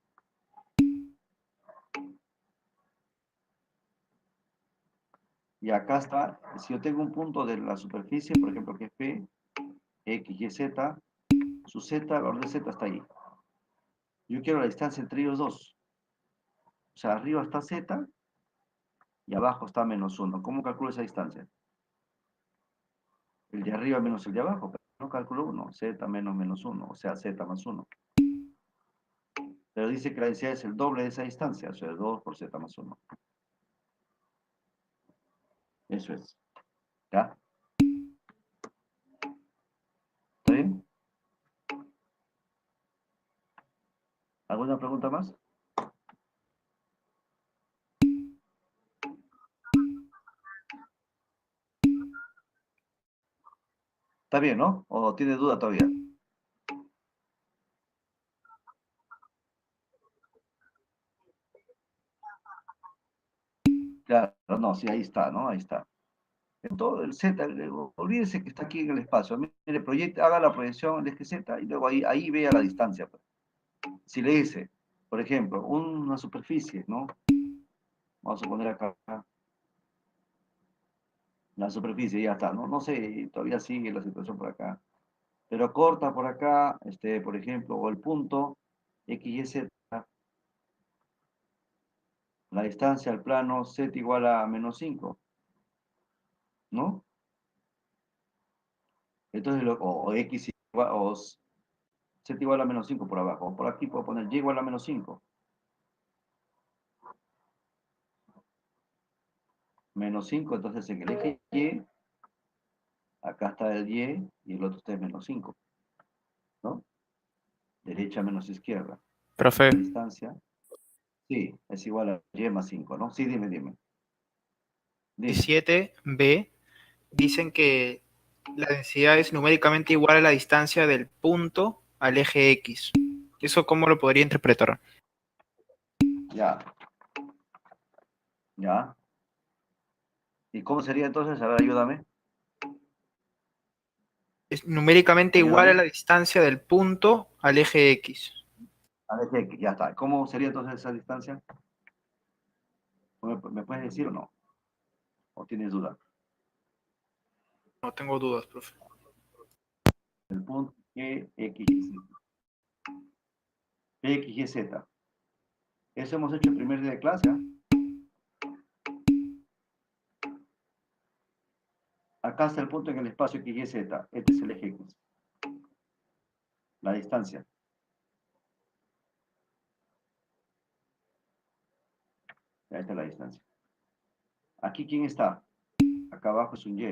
Y acá está, si yo tengo un punto de la superficie, por ejemplo, que es P, X, Y, Z, su Z, el valor de Z está ahí. Yo quiero la distancia entre ellos dos. O sea, arriba está Z y abajo está menos 1. ¿Cómo calculo esa distancia? El de arriba menos el de abajo, pero no calculo 1. Z menos menos 1, o sea, Z más 1. Pero dice que la densidad es el doble de esa distancia, o sea, 2 por Z más 1. Eso es. ¿Ya? ¿Está bien? ¿Alguna pregunta más? ¿Está bien, no? ¿O tiene duda todavía? Claro, no, sí, ahí está, ¿no? Ahí está. En todo el Z, olvídese que está aquí en el espacio. Mire, haga la proyección del eje Z y luego ahí vea la distancia, pues. Si le dice, por ejemplo, una superficie, ¿no? Vamos a poner acá la superficie, ya está, ¿no? No sé, todavía sigue la situación por acá. Pero corta por acá, por ejemplo, o el punto X, Y, Z, la distancia al plano Z igual a menos 5, ¿no? Entonces, o X igual, o Z igual a menos 5 por abajo. O por aquí puedo poner Y igual a menos 5. Menos 5, entonces en el eje Y, acá está el Y el otro está en menos 5, ¿no? Derecha menos izquierda. Profe, La distancia, sí, es igual a Y más 5, ¿no? Sí, dime, dime. Dime. 17b dicen que la densidad es numéricamente igual a la distancia del punto al eje X. ¿Eso cómo lo podría interpretar? Ya, ya. ¿Y cómo sería entonces? A ver, ayúdame. Es numéricamente igual a Ayúdame. la distancia del punto al eje X. A ver, ya está. ¿Cómo sería entonces esa distancia? ¿Me puedes decir o no? ¿O tienes duda? No tengo dudas, profe. El punto X, Y, Z. X, Y, Z. Eso hemos hecho el primer día de clase, ¿ah? Acá está el punto en el espacio X, Y, Z. Este es el eje X. La distancia. Ya, esta es la distancia. Aquí, ¿quién está? Acá abajo es un Y.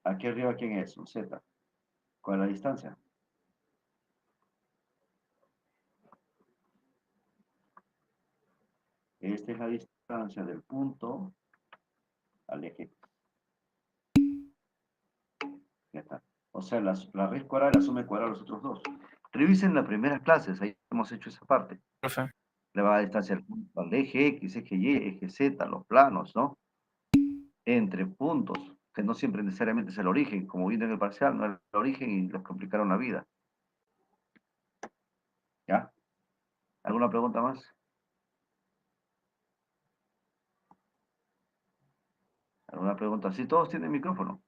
Aquí arriba, ¿quién es? Un Z. ¿Cuál es la distancia? Esta es la distancia del punto al eje X. Ya está. O sea, la raíz cuadrada, la suma cuadrada de los otros dos. Revisen las primeras clases, ahí hemos hecho esa parte. Profe. Le va a distancia del punto al eje X, eje Y, eje Z, los planos, ¿no? Entre puntos, que no siempre necesariamente es el origen, como vino en el parcial, no es el origen y les complicaron la vida. ¿Ya? ¿Alguna pregunta más? ¿Alguna pregunta? Sí, todos tienen micrófono.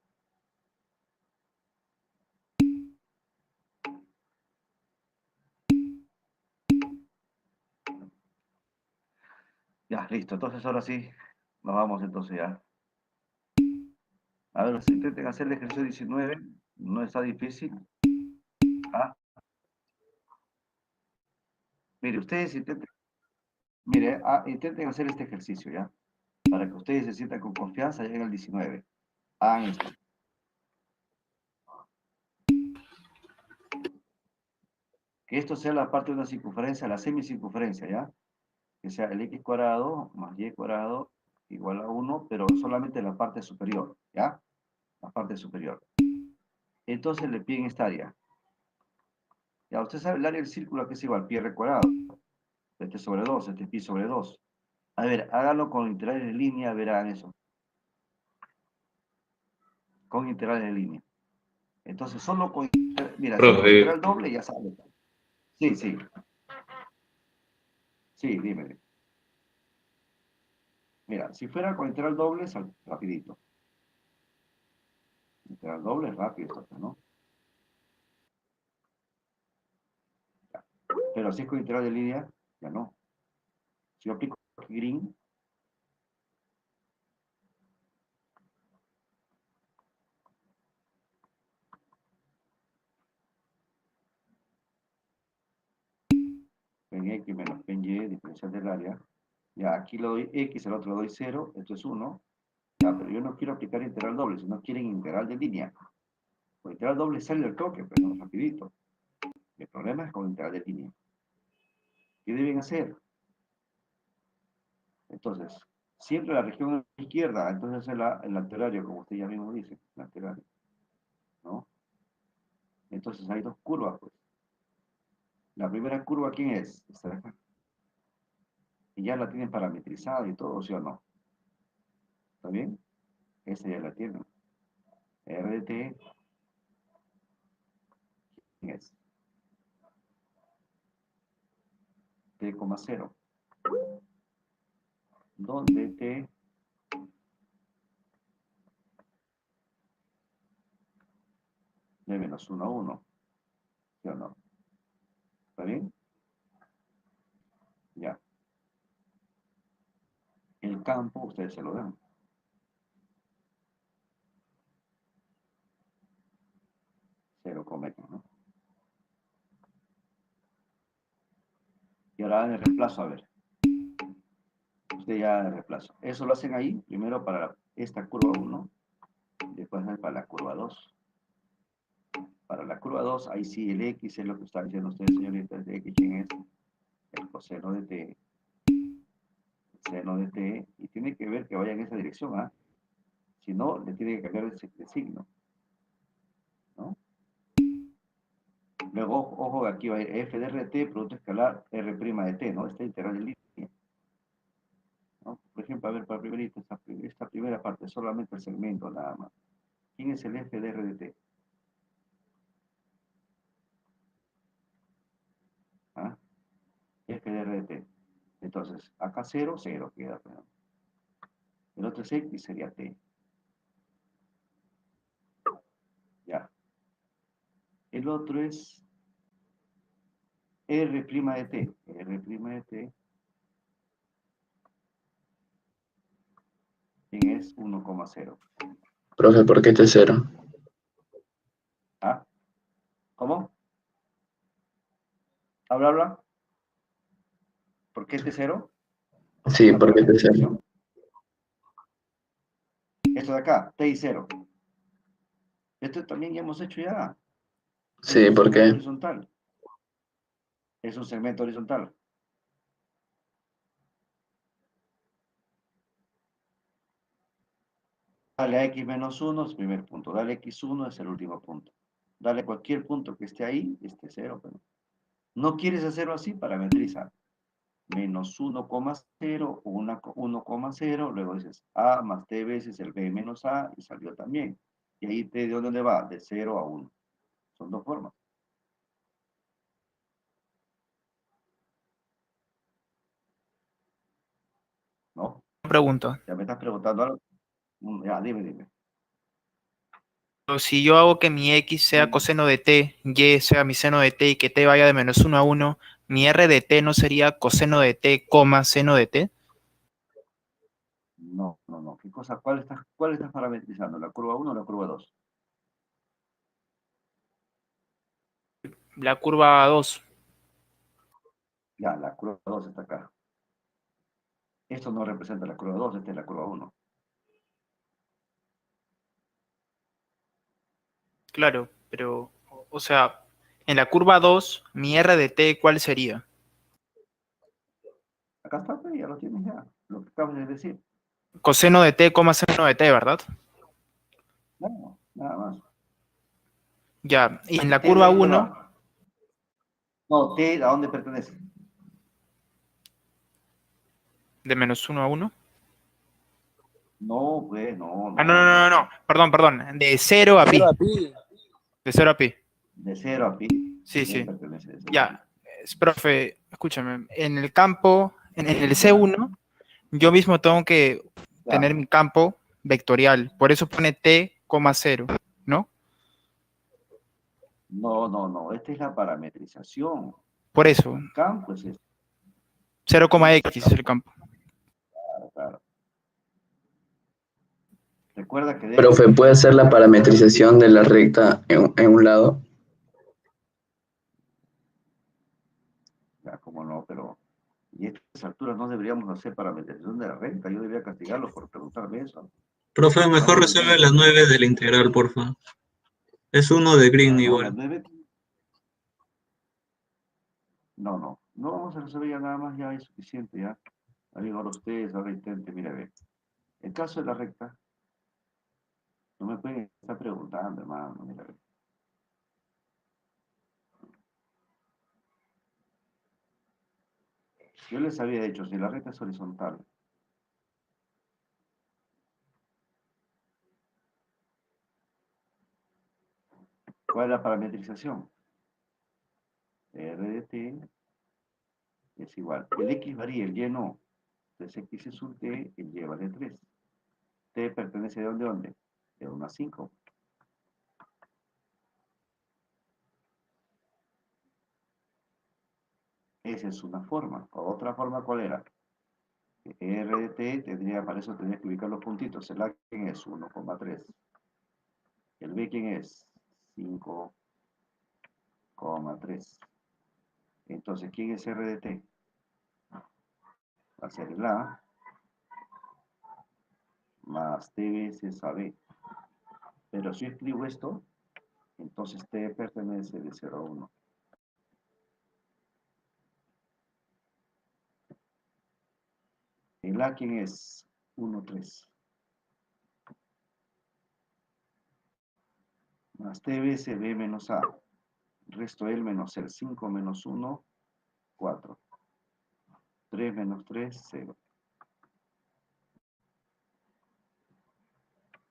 Ya, listo. Entonces ahora sí, nos vamos entonces ya. A ver, intenten hacer el ejercicio 19. No está difícil. ¿Ah? Mire, ustedes intenten, mire, intenten hacer este ejercicio, ¿ya? Para que ustedes se sientan con confianza, lleguen al 19. Hagan esto. Que esto sea la parte de una circunferencia, la semicircunferencia, ¿ya? Que sea el x cuadrado más y cuadrado igual a 1, pero solamente la parte superior, ¿ya? La parte superior. Entonces le piden esta área. Ya, usted sabe el área del círculo que es igual, pi r cuadrado. Este sobre 2, este pi sobre 2. A ver, háganlo con integrales de línea, verán eso. Con integrales de línea. Entonces, solo con... Mira, si es con Profe, integral doble, ya sabe. Sí, sí. Sí, dime. Mira, si fuera con integral doble, rapidito. Integral doble es rápido, ¿no? Ya. Pero si es con integral de línea, ya no. Si yo aplico aquí green, pen x menos pen y, diferencial del área. Ya, aquí le doy x, al otro le doy 0, esto es 1. Ya, pero yo no quiero aplicar integral doble, sino quieren integral de línea. Con integral doble sale del toque, pero no rapidito. El problema es con integral de línea. ¿Qué deben hacer? Entonces, siempre la región izquierda, entonces el alterario, como usted ya mismo dice, el alterario, ¿no? Entonces hay dos curvas, pues. La primera curva, ¿quién es? Esta de acá. Y ya la tienen parametrizada y todo, ¿sí o no? ¿Está bien? Esa ya la tienen. R de t, ¿quién es? T, 0. Donde t de menos 1 a 1, ¿sí o no? ¿Está bien? Ya. El campo, ustedes se lo dan. 0, ¿no? Y ahora hagan el reemplazo, a ver. Usted ya hagan el reemplazo. Eso lo hacen ahí, primero para esta curva 1, después para la curva 2. Para la curva 2, ahí sí el x es lo que están diciendo ustedes, señoritas, de x, ¿quién es? El coseno de t, el seno de t, y tiene que ver que vaya en esa dirección, ¿ah? Si no, le tiene que cambiar de signo, ¿no? Luego, ojo, aquí va a ir f de rt, producto escalar r' de t, ¿no? Esta integral de línea, ¿no? Por ejemplo, a ver, para primerito, esta primera parte, solamente el segmento nada más. ¿Quién es el f de r de t? ¿Ah? F de r de t. Entonces, acá 0, 0 queda. ¿No? El otro es x, sería t. Ya. El otro es R' de t. R' de t. ¿Quién es 1,0? Profe, ¿por qué este cero? ¿Ah? ¿Cómo? Habla. ¿Por qué este cero? Sí, ¿La ¿por qué este cero? parametrización? Esto de acá, T y 0. Esto también ya hemos hecho ya. Es Sí, un ¿por segmento qué? horizontal. Es un segmento horizontal. Dale a x menos 1 es el primer punto. Dale x1 es el último punto. Dale cualquier punto que esté ahí, esté 0. Pero no quieres hacerlo así, parametriza. Menos 1,0 o 1,0. Luego dices a más t veces el b menos a y salió también. Y ahí ¿de dónde va? De 0 a 1. Son dos formas. ¿No? Pregunto. Ya me estás preguntando algo. Ya, dime. Pero si yo hago que mi x sea coseno de t, y sea mi seno de t y que t vaya de menos 1 a 1, mi r de t no sería coseno de t, seno de t. No. ¿Qué cosa? ¿Cuál estás parametrizando? ¿La curva 1 o la curva 2? La curva 2. Ya, la curva 2 está acá. Esto no representa la curva 2, esta es la curva 1. Claro, pero, o sea, en la curva 2, mi r de t, ¿cuál sería? Acá está, pues, ya lo tienes ya. Lo que acabas de decir. Coseno de t, seno de t, ¿verdad? No, nada más. Ya, y en la ¿T de curva dónde 1, va? No, ¿T a dónde pertenece? de menos 1 a 1. No, pues, Ah, no. Perdón. De 0 a pi. De 0 a pi. De 0 a pi, Sí, T sí. pertenece de 0 a pi. Ya, profe, escúchame. En el campo, en el C1, yo mismo tengo que tener Ya. mi campo vectorial. Por eso pone t, 0, ¿no? No. Esta es la parametrización. Por eso, El campo es esto. 0, Sí, x es el campo. claro. Recuerda que debe Profe, ¿puede ser la parametrización de la recta en un lado? ya, como no, pero y a estas alturas no deberíamos hacer parametrización de la renta. Yo debería castigarlo por preguntarme eso. Profe, mejor Estamos resuelve viendo. las 9 de la integral, porfa. Es uno de Green No, las igual. 9. No vamos a resolver ya nada más, ya es suficiente, ya. Ahora ustedes, ahora intenten, mira, ve. El caso de la recta, no me pueden estar preguntando, hermano, mira, ve. Yo les había dicho, si la recta es horizontal, ¿cuál es la parametrización? R de t es igual. El x varía, el y no. Entonces x es un t, el y vale 3. T pertenece de dónde? De 1 a 5. Esa es una forma. Otra forma, ¿cuál era? R de t para eso tendría que ubicar los puntitos. El A quién es 1,3. El B quién es 5,3. Entonces, ¿quién es R de t? Va a ser el A más t veces AB. Pero si escribo esto, entonces t pertenece de 0 a 1. El A quién es 1,3. Más t veces B menos A. Resto el menos el 5 menos 1, 4. 3 menos 3, 0.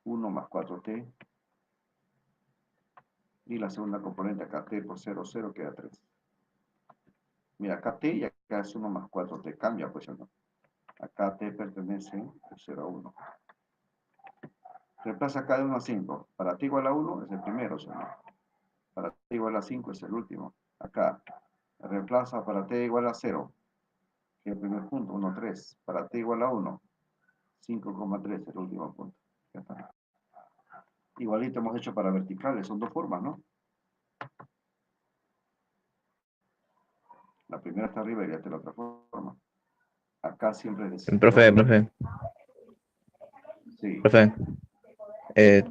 1 más 4t. Y la segunda componente acá, t por 0, 0 queda 3. Mira, acá t y acá es 1 más 4t. Cambia, pues no. Acá t pertenece de 0 a 1. Reemplaza acá de 1 a 5. Para t igual a 1 es el primero, ¿no? Para t igual a 5 es el último. Acá. Reemplaza para t igual a 0. Que es el primer punto, 1, 3. Para t igual a 1, 5,3 el último punto. Ya está. Igualito hemos hecho para verticales, son dos formas, ¿no? La primera está arriba y ya te la otra forma. Acá siempre necesito... Profe, Sí,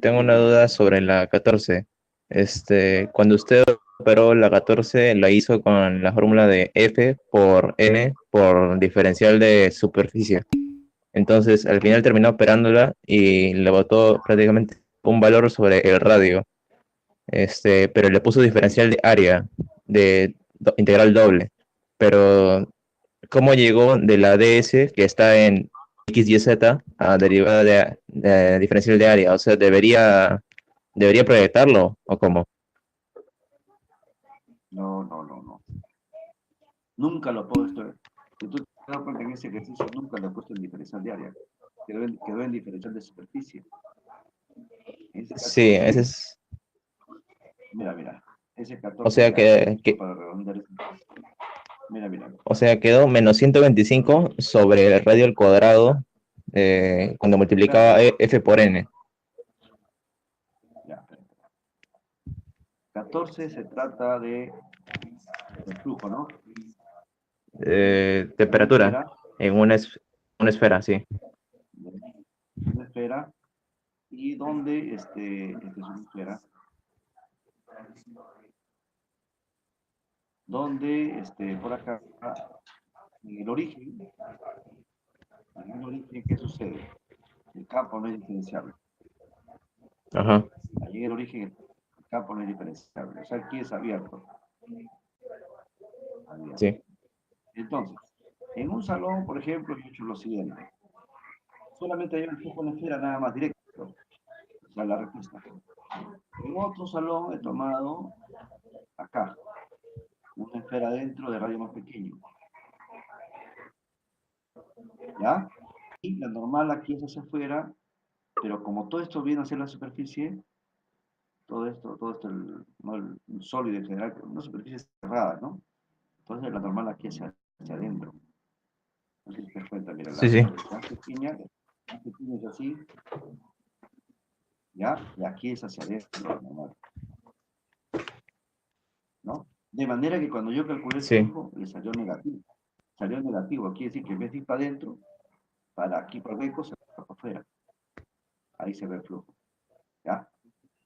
tengo una duda sobre la 14. Cuando usted operó la 14, la hizo con la fórmula de F por N por diferencial de superficie. Entonces, al final terminó operándola y le botó prácticamente un valor sobre el radio. Pero le puso diferencial de área, de integral doble. Pero, ¿cómo llegó de la DS, que está en X, Y, Z, a derivada de diferencial de área? O sea, ¿debería proyectarlo o cómo? no. Nunca lo puedo esto. Si tú te das cuenta en ese ejercicio, nunca lo he puesto en diferencial de área. Quedó en diferencial de superficie. Ese Sí, 14, ese es. mira. Ese O 14 sea ya, que, para redondear. Mira. o sea, quedó menos 125 sobre el radio al cuadrado cuando multiplicaba Claro, F por N. ya. 14 se trata de el flujo, ¿no? Una Temperatura esfera, en una esfera, sí. una esfera, y donde esta es una esfera, donde por acá, en el origen, ¿qué sucede? El campo no es diferenciable. Ajá, Allí en el origen, el campo no es diferenciable. O sea, aquí es abierto. sí. Entonces, en un salón, por ejemplo, yo he hecho lo siguiente. Solamente hay un flujo de esfera nada más directo. O sea, la respuesta. En otro salón he tomado acá, una esfera dentro de radio más pequeño. ¿Ya? Y la normal aquí es hacia afuera, pero como todo esto viene hacia la superficie, todo esto, ¿no? El sólido en general, una superficie cerrada, ¿no? Entonces la normal aquí es hacia adentro. No sé si te das cuenta, mira, Sí, sí. más pequeña es así, ¿ya? Y aquí es hacia adentro, la normal, ¿no? De manera que cuando yo calculé el Sí. flujo, le salió negativo. Salió negativo, quiere decir que en vez de ir para adentro, para aquí para el hueco, se va para afuera. Ahí se ve el flujo, ¿ya?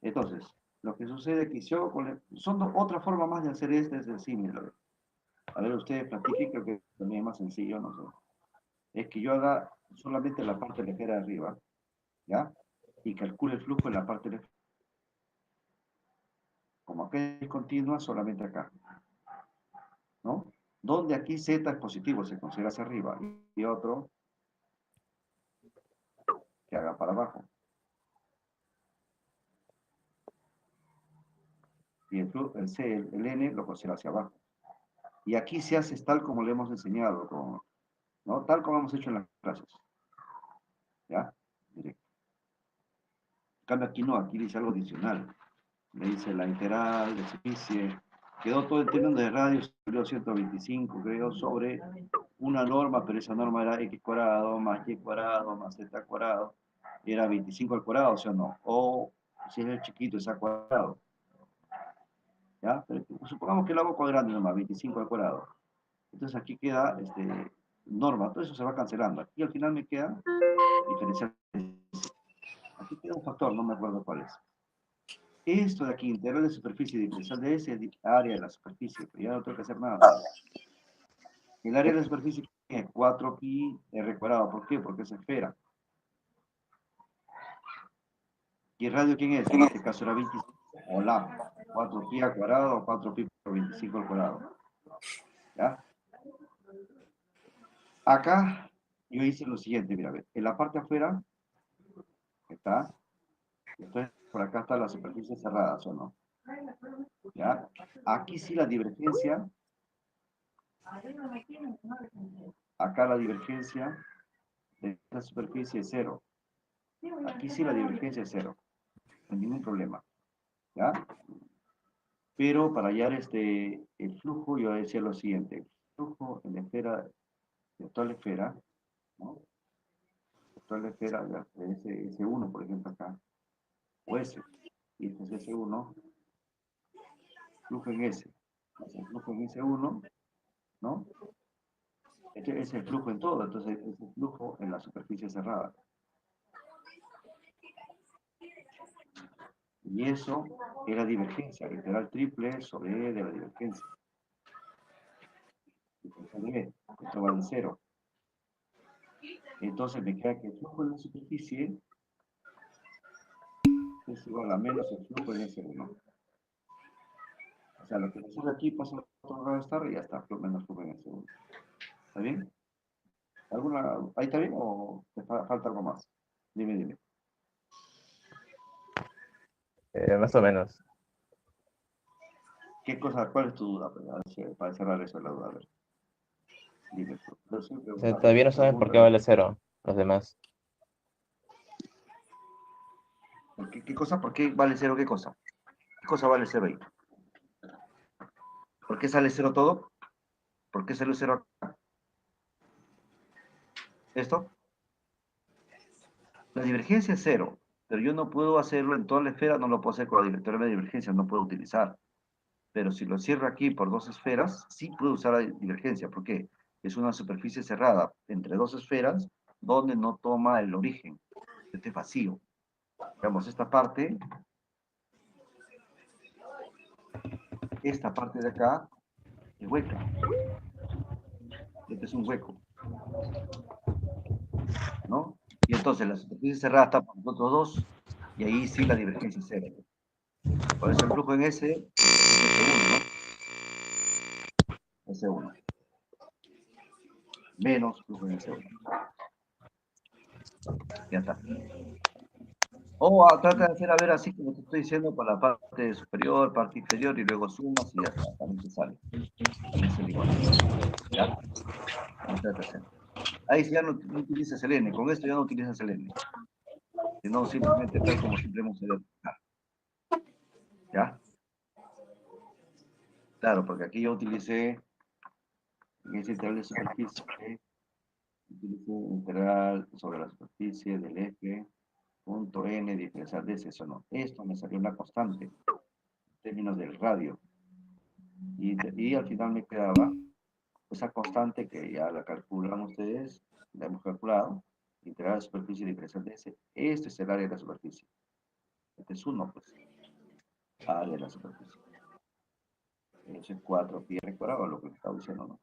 Entonces, lo que sucede es que yo, otra forma más de hacer este es decir, a ver, ustedes practiquen, creo que también es más sencillo, no sé. Es que yo haga solamente la parte ligera de arriba, ¿ya? Y calcule el flujo en la parte ligera. Como acá es continua, solamente acá, ¿no? Donde aquí Z es positivo, se considera hacia arriba, y otro que haga para abajo. Y el C, el N, lo considera hacia abajo. Y aquí se hace tal como le hemos enseñado, ¿no? Tal como hemos hecho en las clases. ¿Ya? Directo. En cambio aquí no, aquí dice algo adicional. Me dice la integral de superficie. Quedó todo el término de radio, salió 125, creo, sobre una norma, pero esa norma era x cuadrado más y cuadrado más z cuadrado. Era 25 al cuadrado, ¿sí o no? O si es el chiquito, es a cuadrado. ¿Ya? Pero supongamos que lo hago cuadrando nomás, 25 al cuadrado. Entonces aquí queda norma, todo eso se va cancelando. Aquí al final me queda diferencial. Aquí queda un factor, no me acuerdo cuál es. Esto de aquí, integral de superficie diferencial de S, es área de la superficie, pero ya no tengo que hacer nada. El área de la superficie es 4pi r cuadrado. ¿Por qué? Porque es esfera. ¿Y el radio quién es? En este caso era 25. O la 4pi al cuadrado o 4pi por 25 al cuadrado. ¿Ya? Acá yo hice lo siguiente, mira, a ver, en la parte afuera está, entonces por acá está la superficie cerrada, ¿o no? ¿Ya? Aquí sí la divergencia, acá la divergencia de esta superficie es cero. Aquí sí la divergencia es cero, no hay ningún problema. ¿Ya? Pero para hallar el flujo, yo decía lo siguiente, el flujo en la esfera, de toda la esfera, ¿no? De toda la esfera, ese 1, por ejemplo, acá, o S. Y este es S1, flujo en S. Entonces, el flujo en S1, ¿no? Este es el flujo en todo, entonces es el flujo en la superficie cerrada. Y eso es la divergencia, literal triple sobre E de la divergencia. Esto vale 0. Entonces me queda que el flujo en la superficie es igual a menos el flujo en S1. O sea, lo que me sale aquí pasa a otro lado de esta y ya está, menos flujo en S1. ¿Está bien? ¿Ahí está bien o te falta algo más? Dime. Más o menos. ¿Cuál es tu duda? Para cerrar eso la duda, a ver. Dime. O sea, todavía no saben por qué vale 0 los demás. ¿Qué cosa? ¿Por qué vale 0? ¿Qué cosa? ¿Qué cosa vale 0 ahí? ¿Por qué sale 0 todo? ¿Por qué sale 0 acá? ¿Esto? La divergencia es 0, pero yo no puedo hacerlo en toda la esfera, no lo puedo hacer con la teorema de divergencia, no puedo utilizar. Pero si lo cierro aquí por dos esferas, sí puedo usar la divergencia. ¿Por qué? Es una superficie cerrada entre dos esferas donde no toma el origen. Este vacío. Digamos, esta parte de acá es hueca. Este es un hueco. ¿No? Y entonces la superficie cerrada está por los otros dos, y ahí sí la divergencia es 0. Por eso el flujo en S es S1, ¿no? S1. Menos flujo en S1. Ya está. O trata de hacer a ver así como te estoy diciendo para la parte superior, parte inferior, y luego sumas y ya está, también te sale. También sale igual. ¿Ya? Ahí trata de hacer. Ahí ya no utilizas el N, con esto ya no utilizas el N. Sino simplemente tal como siempre hemos hecho. ¿Ya? Claro, porque aquí yo utilicé en ese integral de superficie, utilicé integral sobre la superficie del F, punto N, diferencial de ese, eso no. Esto me salió una constante, en términos del radio. Y al final me quedaba esa constante que ya la calculan ustedes, la hemos calculado, integral de superficie diferencial de ese. Este es el área de la superficie. Este es 1, pues. Área de la superficie. Eso es 4 pi, recordaba lo que estaba diciendo, ¿no?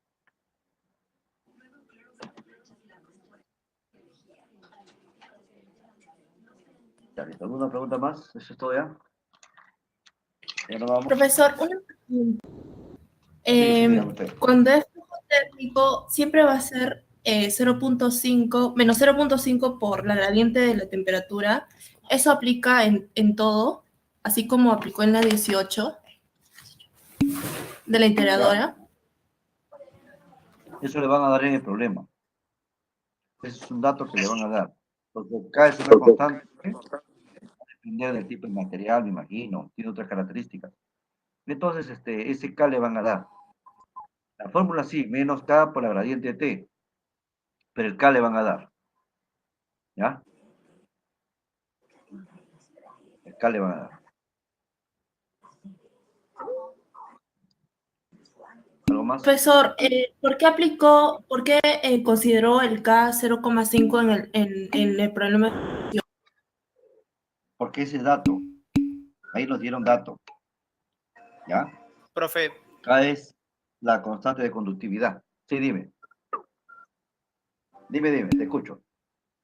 Ya, ¿listo? ¿Alguna pregunta más? ¿Eso es todo ya? ¿Ya no vamos? Profesor, una pregunta. Sí, dígame usted. Cuando es flujo térmico, siempre va a ser 0.5, menos 0.5 por la gradiente de la temperatura. Eso aplica en todo, así como aplicó en la 18 de la integradora. Eso le van a dar en el problema. Ese es un dato que le van a dar. Porque acá es una constante, va a depender del tipo de material, me imagino, tiene otras características. Entonces, ese K le van a dar. La fórmula sí, menos K por la gradiente de T, pero el K le van a dar. ¿Ya? El K le van a dar. ¿Algo más? Profesor, por qué consideró el K 0,5 en el problema? Porque ese dato, ahí nos dieron dato. ¿Ya? Profe, K es la constante de conductividad. Sí, dime. Dime, te escucho.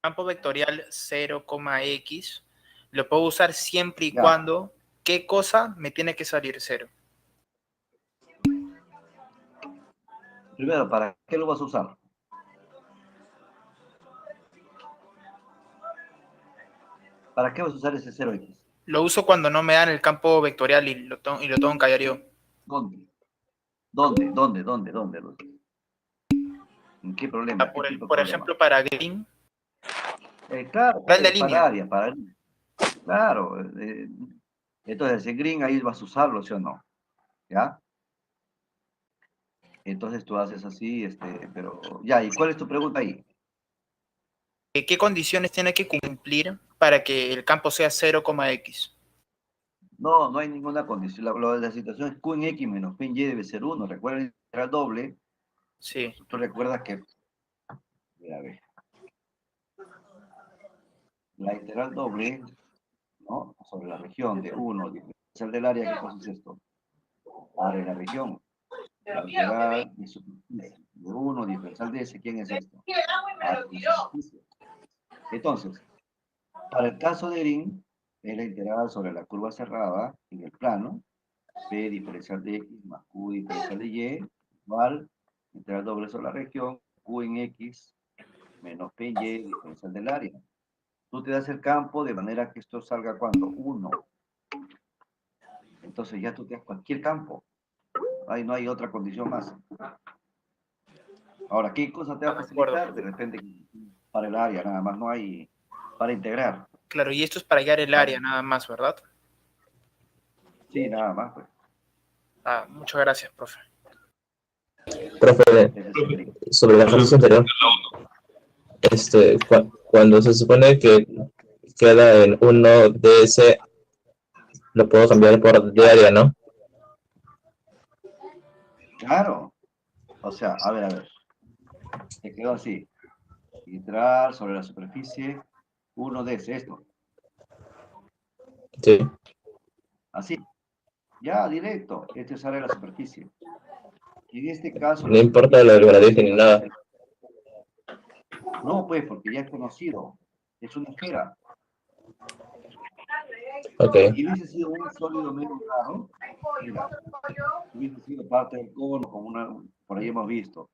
campo vectorial 0,x lo puedo usar siempre y Ya. cuando, ¿qué cosa me tiene que salir 0? Primero, ¿para qué lo vas a usar? ¿Para qué vas a usar ese 0x? Lo uso cuando no me dan el campo vectorial y lo tengo que callar yo. ¿Dónde? ¿Dónde? ¿En qué problema? ¿Qué tipo de Por problema? ejemplo, para Green, Claro, para el de para línea. área, claro. Entonces, en green ahí vas a usarlo, ¿sí o no? ¿Ya? Entonces tú haces así, pero... Ya, ¿y cuál es tu pregunta ahí? ¿Qué condiciones tiene que cumplir para que el campo sea 0,x? No, no hay ninguna condición. La situación es Q en X menos P en Y debe ser 1. Recuerda el integral doble. Sí, Tú recuerdas que, mira, a ver, la integral doble, ¿no? Sobre la región de 1 diferencial del área, ¿qué cosa es esto? Área de la región. La integral de superficie de 1 diferencial de S, ¿quién es esto? Área de superficie. Entonces, para el caso de Green, es la integral sobre la curva cerrada en el plano, P diferencial de X más Q diferencial de Y, igual, integral doble sobre la región, Q en X menos P en Y diferencial del área. Tú te das el campo de manera que esto salga cuando 1. Entonces ya tú te das cualquier campo. Ahí no hay otra condición más. Ahora, ¿qué cosa te va a de acuerdo. facilitar? De repente para el área, nada más, no hay para integrar. Claro, y esto es para hallar el área nada más, ¿verdad? Sí, nada más, pues. Ah, muchas gracias, profe. Profe, Ese es el green. sobre el ejercicio anterior, cuando se supone que queda en 1 ds, lo puedo cambiar por diaria, ¿no? Claro. O sea, a ver. Se quedó así. Integral sobre la superficie 1 de esto. Sí, Así. Ya, directo. Este es área de la superficie. Y en este caso, no importa lo del gradiente ni nada. no, pues, porque ya es conocido. Es una esfera. Ok, Y hubiese sido un sólido medio raro. Mira, hubiese sido parte del cono, como por ahí hemos visto.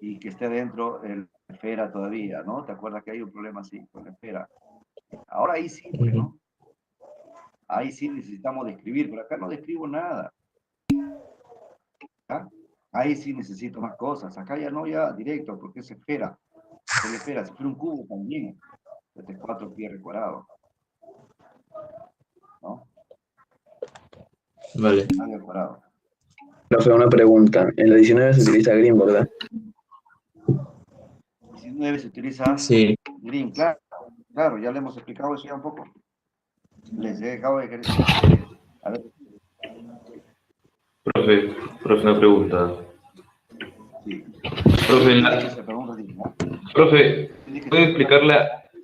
Y que esté dentro la esfera todavía, ¿no? ¿Te acuerdas que hay un problema así con la esfera? Ahora ahí sí, pues, ¿no? Ahí sí necesitamos describir, pero acá no describo nada. ¿Ah? Ahí sí necesito más cosas. Acá ya no, ya directo, porque es esfera. Es la esfera, si fuera un cubo también. Este 4 pi cuadrado. ¿No? vale. Área al cuadrado. Profe, una pregunta. En la 19 se utiliza green, ¿verdad? 19 se utiliza Sí, green, claro. Claro, ya le hemos explicado eso ya un poco. Les he dejado de... A ver, Profe, una pregunta. sí. Profe, Pregunta, sí, ¿no? profe, Tiene que ¿puede ser... explicar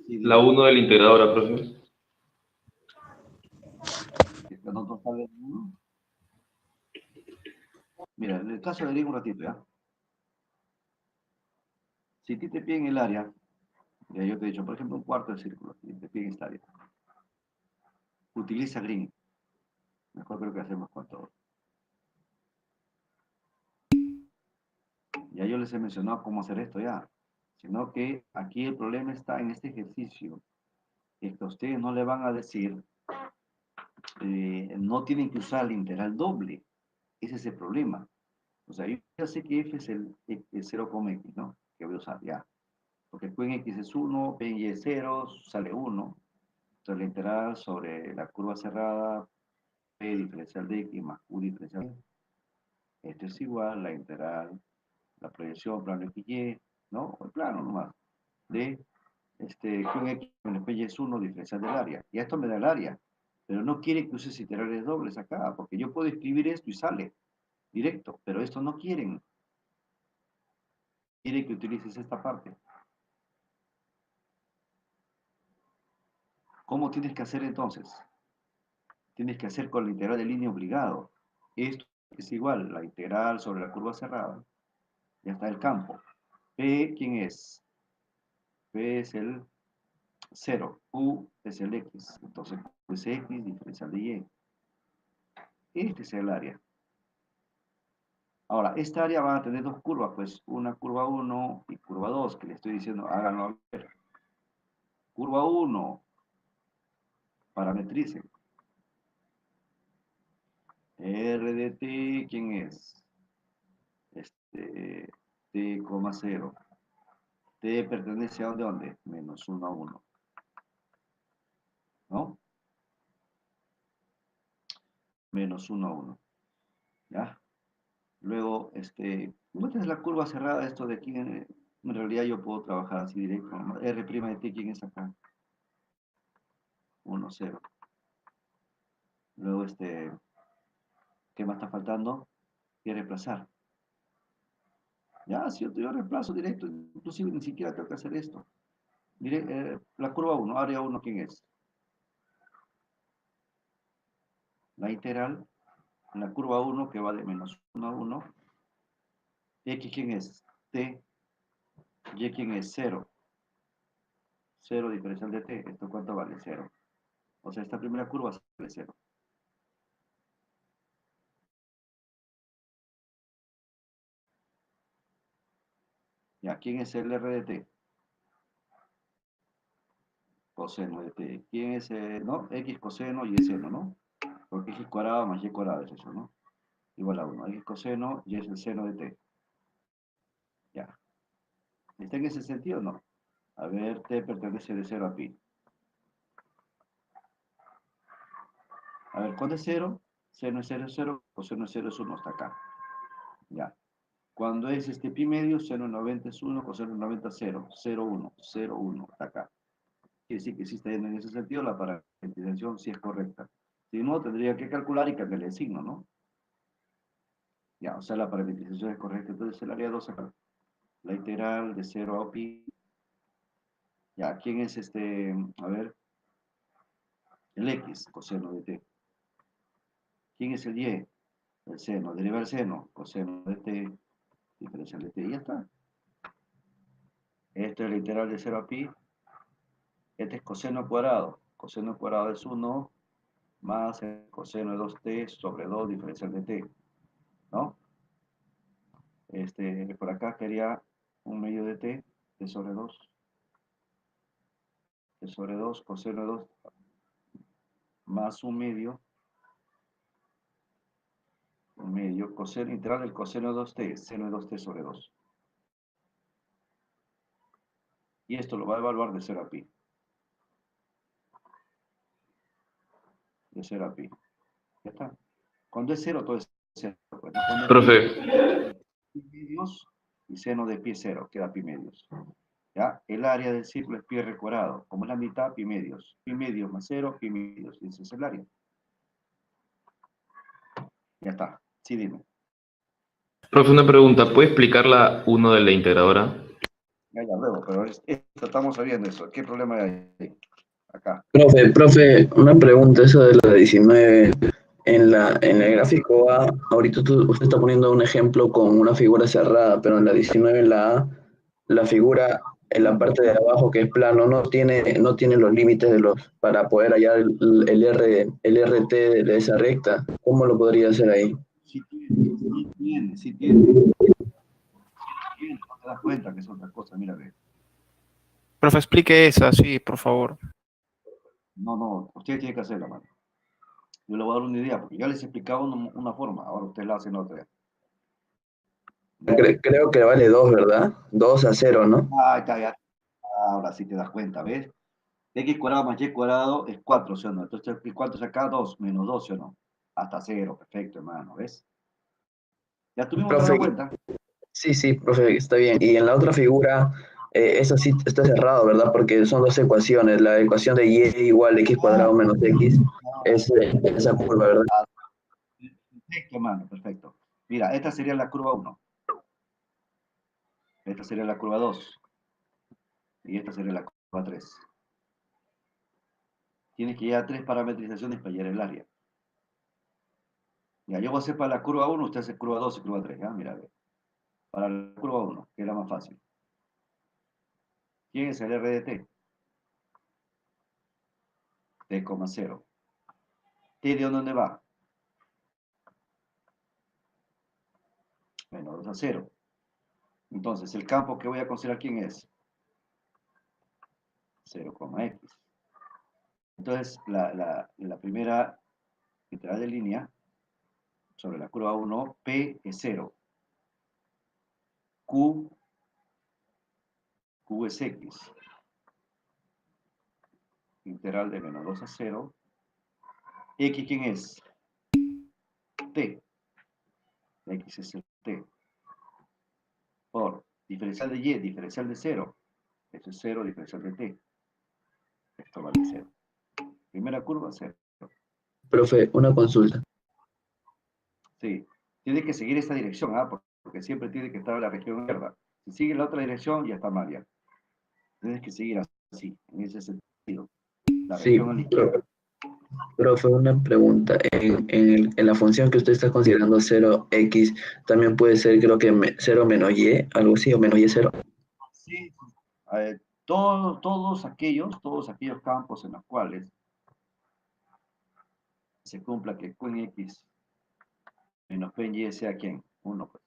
Sí, la 1 de la integradora, profe? no sale... Mira, en el caso de green un ratito, ¿ya? Si a ti te piden el área, ya yo te he dicho, por ejemplo, un cuarto de círculo, y te piden esta área. Utiliza green. Mejor creo que hacemos con todo. Ya yo les he mencionado cómo hacer esto ya. Sino que aquí el problema está en este ejercicio. Es que a ustedes no le van a decir, no tienen que usar el integral doble. Ese es el problema. O sea, yo ya sé que f es el 0,x, ¿no? Que voy a usar ya. Porque Q en x es 1, P en y es 0, sale 1. Entonces la integral sobre la curva cerrada, P diferencial de x más Q diferencial de y. Esto es igual a la integral, la proyección plano XY, ¿no? O el plano nomás, de Q en X menos P y es 1 diferencial del área. Y esto me da el área. Pero no quiere que uses integrales dobles acá, porque yo puedo escribir esto y sale directo, pero esto no quieren. Quieren que utilices esta parte. ¿Cómo tienes que hacer entonces? Tienes que hacer con la integral de línea obligado. Esto es igual, la integral sobre la curva cerrada. Ya está el campo. P, ¿quién es? P es el 0. U es el X. Entonces, Q es X diferencial de Y. Este es el área. Ahora, esta área va a tener dos curvas, pues una curva 1 y curva 2, que le estoy diciendo, háganlo ver. Curva 1, parametricen. R de t, ¿quién es? T, 0. T pertenece a dónde? Menos 1 a 1. ¿No? Menos 1 a 1. ¿Ya? Luego, ¿cómo es la curva cerrada esto de aquí? En realidad yo puedo trabajar así directo, ¿no? R' de t, ¿quién es acá? 1, 0. Luego, ¿qué más está faltando? Y reemplazar. Ya, si yo reemplazo directo, inclusive ni siquiera tengo que hacer esto. Mire, la curva 1, área 1, ¿quién es? La integral, en la curva 1 que va de menos 1 a 1. X, ¿quién es? T. Y, ¿quién es? 0. 0 diferencial de t. ¿Esto cuánto vale? 0. O sea, esta primera curva vale 0. Ya, ¿quién es el R de t? Coseno de t. ¿Quién es, no? X coseno y es seno, ¿no? Porque x cuadrado más y cuadrado es eso, ¿no? Igual a 1. X coseno y es el seno de t. Ya. ¿Está en ese sentido o no? A ver, t pertenece de 0 a pi. A ver, ¿cuándo es 0? Seno es 0 es 0, coseno es 0 es 1, hasta acá. Ya. Cuando es pi medio, seno 90 es 1, coseno 90 es 0, 0, 1, 0, 1, hasta acá. Quiere decir que sí está yendo en ese sentido, la parametrización sí es correcta. Si no, tendría que calcular y cambiarle el signo, ¿no? Ya, o sea, la parametrización es correcta. Entonces el área 2 acá. La integral de 0 a pi. Ya, ¿quién es A ver, el x, coseno de t. ¿Quién es el y? El seno, deriva el seno, coseno de t, diferencial de t, y ya está. Esto es la integral de 0 a pi. Este es coseno cuadrado. Coseno cuadrado es 1 más el coseno de 2t sobre 2 diferencial de t, ¿no? Por acá quería un medio de t, t sobre 2. T sobre 2, coseno de 2 más un medio, coseno integral del coseno de 2t, seno de 2t sobre 2. Y esto lo va a evaluar de 0 a pi. De 0 a pi. Ya está. Cuando es 0, todo es 0. Pues, ¿no? Cuando Profe, pi medios y seno de pi es 0, queda pi medios. ¿Ya? El área del círculo es pi r cuadrado. Como es la mitad, pi medios. Pi medios más 0, pi medios. Y ese es el área. Ya está. Sí, dime. profe, una pregunta. ¿Puede explicar la 1 de la integradora? Ya, luego, pero estamos sabiendo eso. ¿Qué problema hay ahí? Acá. Profe, una pregunta, eso de la 19. En el gráfico A, ahorita usted está poniendo un ejemplo con una figura cerrada, pero en la 19, en la A, la figura en la parte de abajo que es plano no tiene los límites para poder hallar el RT de esa recta. ¿Cómo lo podría hacer ahí? Sí tiene, sí tiene. No te das cuenta que es otra cosa, mira, ve. Profe, explique esa, sí, por favor. No, usted tiene que hacerla, mano. Yo le voy a dar una idea, porque ya les explicaba una forma, ahora usted la hace en otra. Creo que vale 2, ¿verdad? 2-0, ¿no? Ah, está, ya. Ahora sí te das cuenta, ¿ves? X cuadrado más Y cuadrado es 4, ¿sí o no? Entonces, ¿cuánto es acá? 2 menos 2, ¿sí o no? Hasta 0, perfecto, hermano, ¿ves? Ya tú mismo te has Profe, dado cuenta. sí, profe, está bien. Y en la otra figura, eso sí está cerrado, ¿verdad? Porque son dos ecuaciones. La ecuación de y igual a x cuadrado Ah, menos x es esa curva, ¿verdad? perfecto, hermano, perfecto. Mira, esta sería la curva 1. Esta sería la curva 2. Y esta sería la curva 3. Tienes que llegar a 3 parametrizaciones para hallar el área. Ya, yo voy a hacer para la curva 1, usted hace curva 2 y curva 3, ¿ya? Mira, ve. Para la curva 1, que es la más fácil. ¿Quién es el R de t? T, 0. ¿T de dónde va? Menos 2 a 0. Entonces, el campo que voy a considerar, ¿quién es? 0,x. Entonces, la primera integral de línea sobre la curva 1, P es 0. Q es x. Integral de menos 2 a 0. X, ¿quién es? T. X es el T. Por Diferencial de y, diferencial de 0. Eso es 0, diferencial de t. Esto vale 0. Primera curva, 0. Profe, una consulta. Sí. Tiene que seguir esta dirección, ¿ah? Porque siempre tiene que estar en la región izquierda. Si sigue la otra dirección, ya está mal ya. Tienes que seguir así, en ese sentido. La Sí, región a la izquierda. profe, una pregunta. En la función que usted está considerando 0x, también puede ser, creo que 0 menos y, algo así, o menos y 0. Sí. Todos aquellos campos en los cuales se cumpla que Q en X menos P en Y sea ¿quién? 1, pues.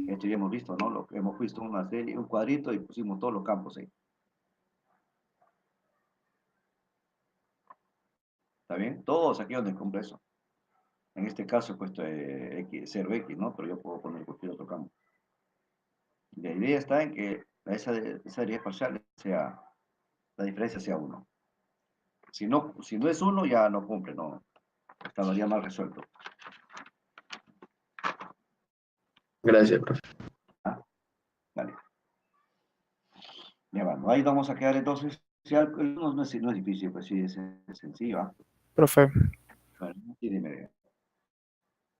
Esto ya hemos visto, ¿no? Hemos visto una serie, un cuadrito y pusimos todos los campos ahí. ¿Está bien? Todos aquí donde cumple eso. En este caso he puesto X, 0x, ¿no? Pero yo puedo poner cualquier otro campo. La idea está en que esa deriva parcial sea, la diferencia sea 1. Si no es 1, ya no cumple, no. Estaría mal resuelto. Gracias, profe. ¿Ah? Vale. Ya bueno, ahí vamos a quedar entonces. Si algo, no es difícil, pues sí, es sencillo. ¿Ah? Profe, Bueno, sí, dime.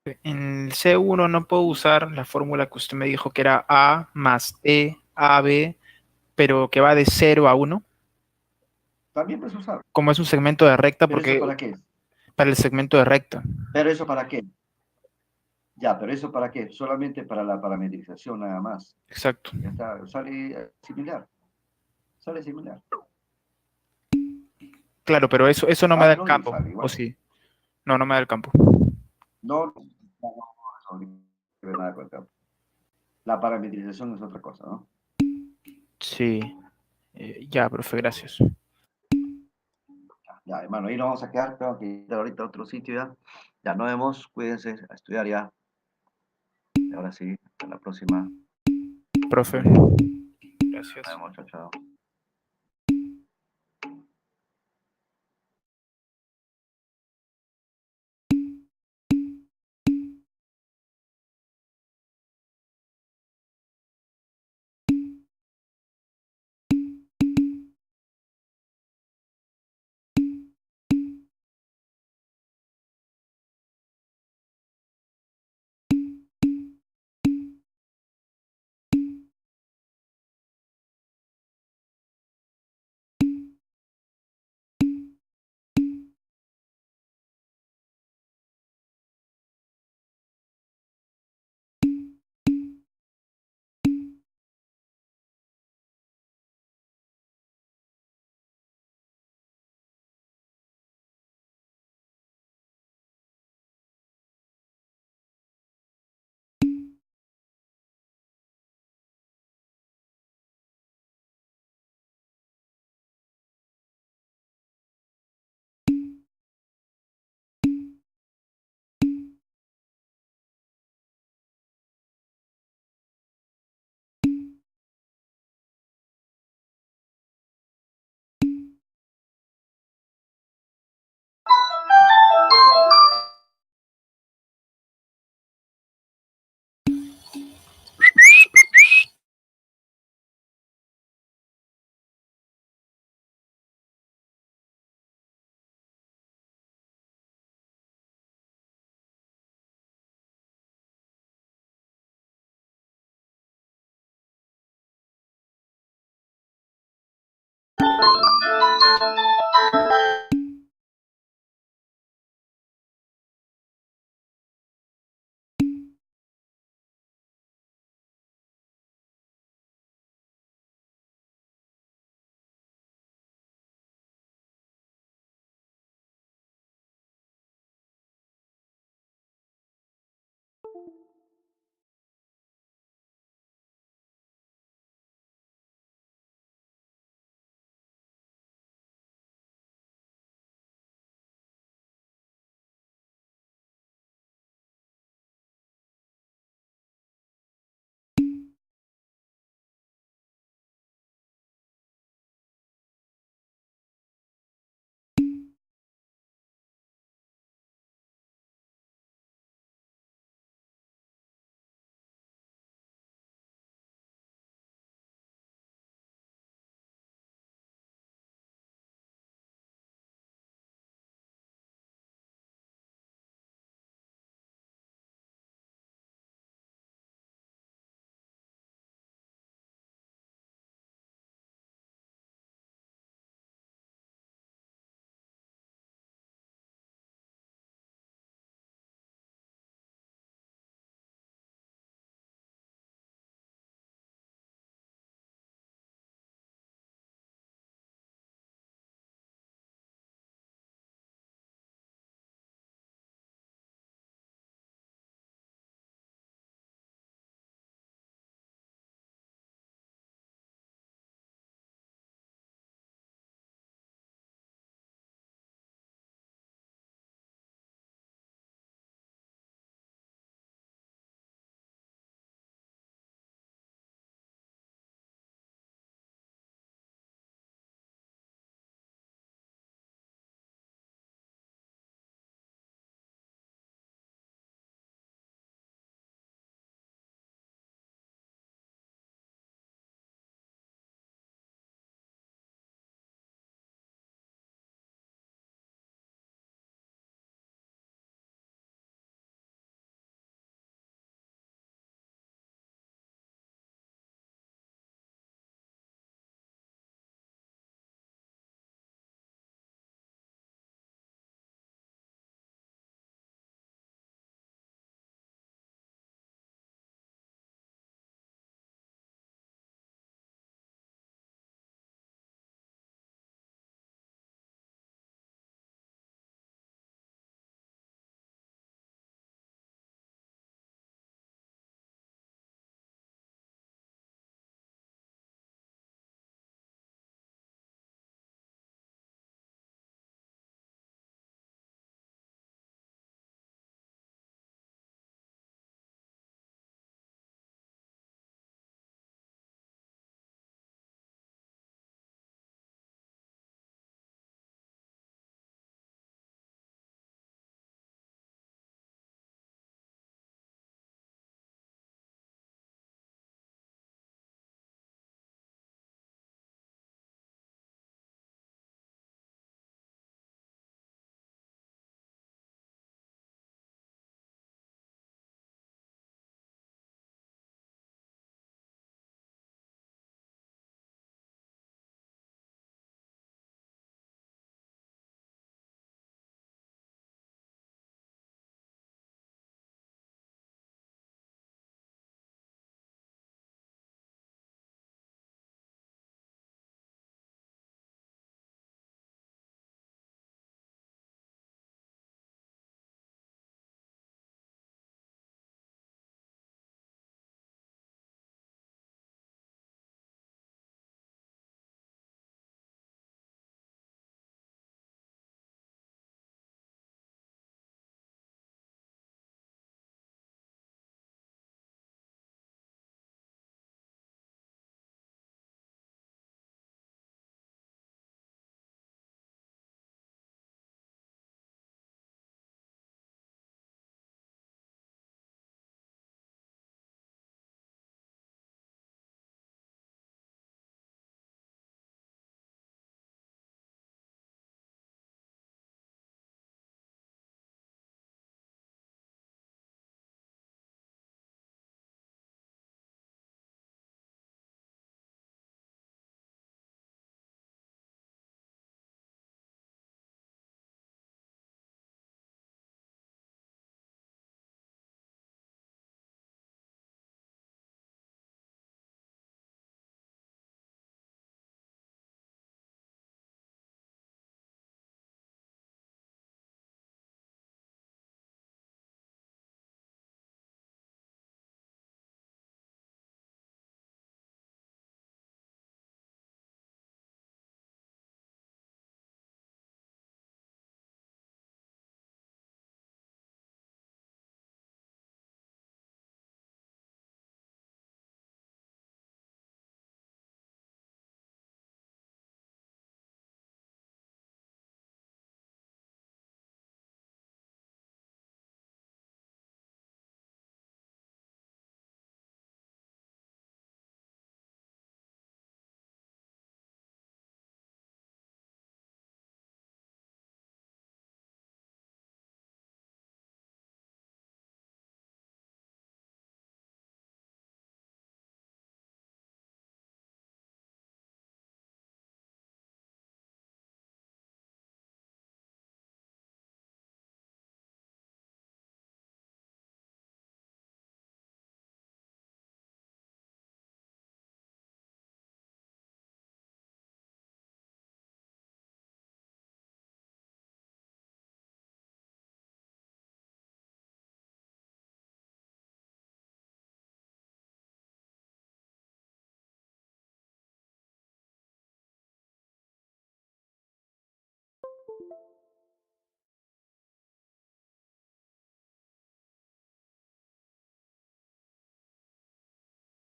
en el C1 no puedo usar la fórmula que usted me dijo que era A más E, AB, pero que va de 0 a 1, También puedes usar. como es un segmento de recta, ¿Pero eso porque para qué? para el segmento de recta. ¿Pero eso para qué? Ya, pero eso para qué? Solamente para la parametrización nada más. Exacto. Ya está, sale similar. Sale similar. Claro, pero eso no me da el Hazlo y campo, sale ¿o igual. sí? No, no me da el campo. No tiene que ver nada con el campo. La parametrización es otra cosa, ¿no? Sí. Ya, profe, gracias. Ya, hermano, ahí nos vamos a quedar. Tengo que ir ahorita a otro sitio ya. Ya nos vemos. Cuídense a estudiar ya. Y ahora sí, hasta la próxima. Profe, Nos gracias. vemos, chao, chao.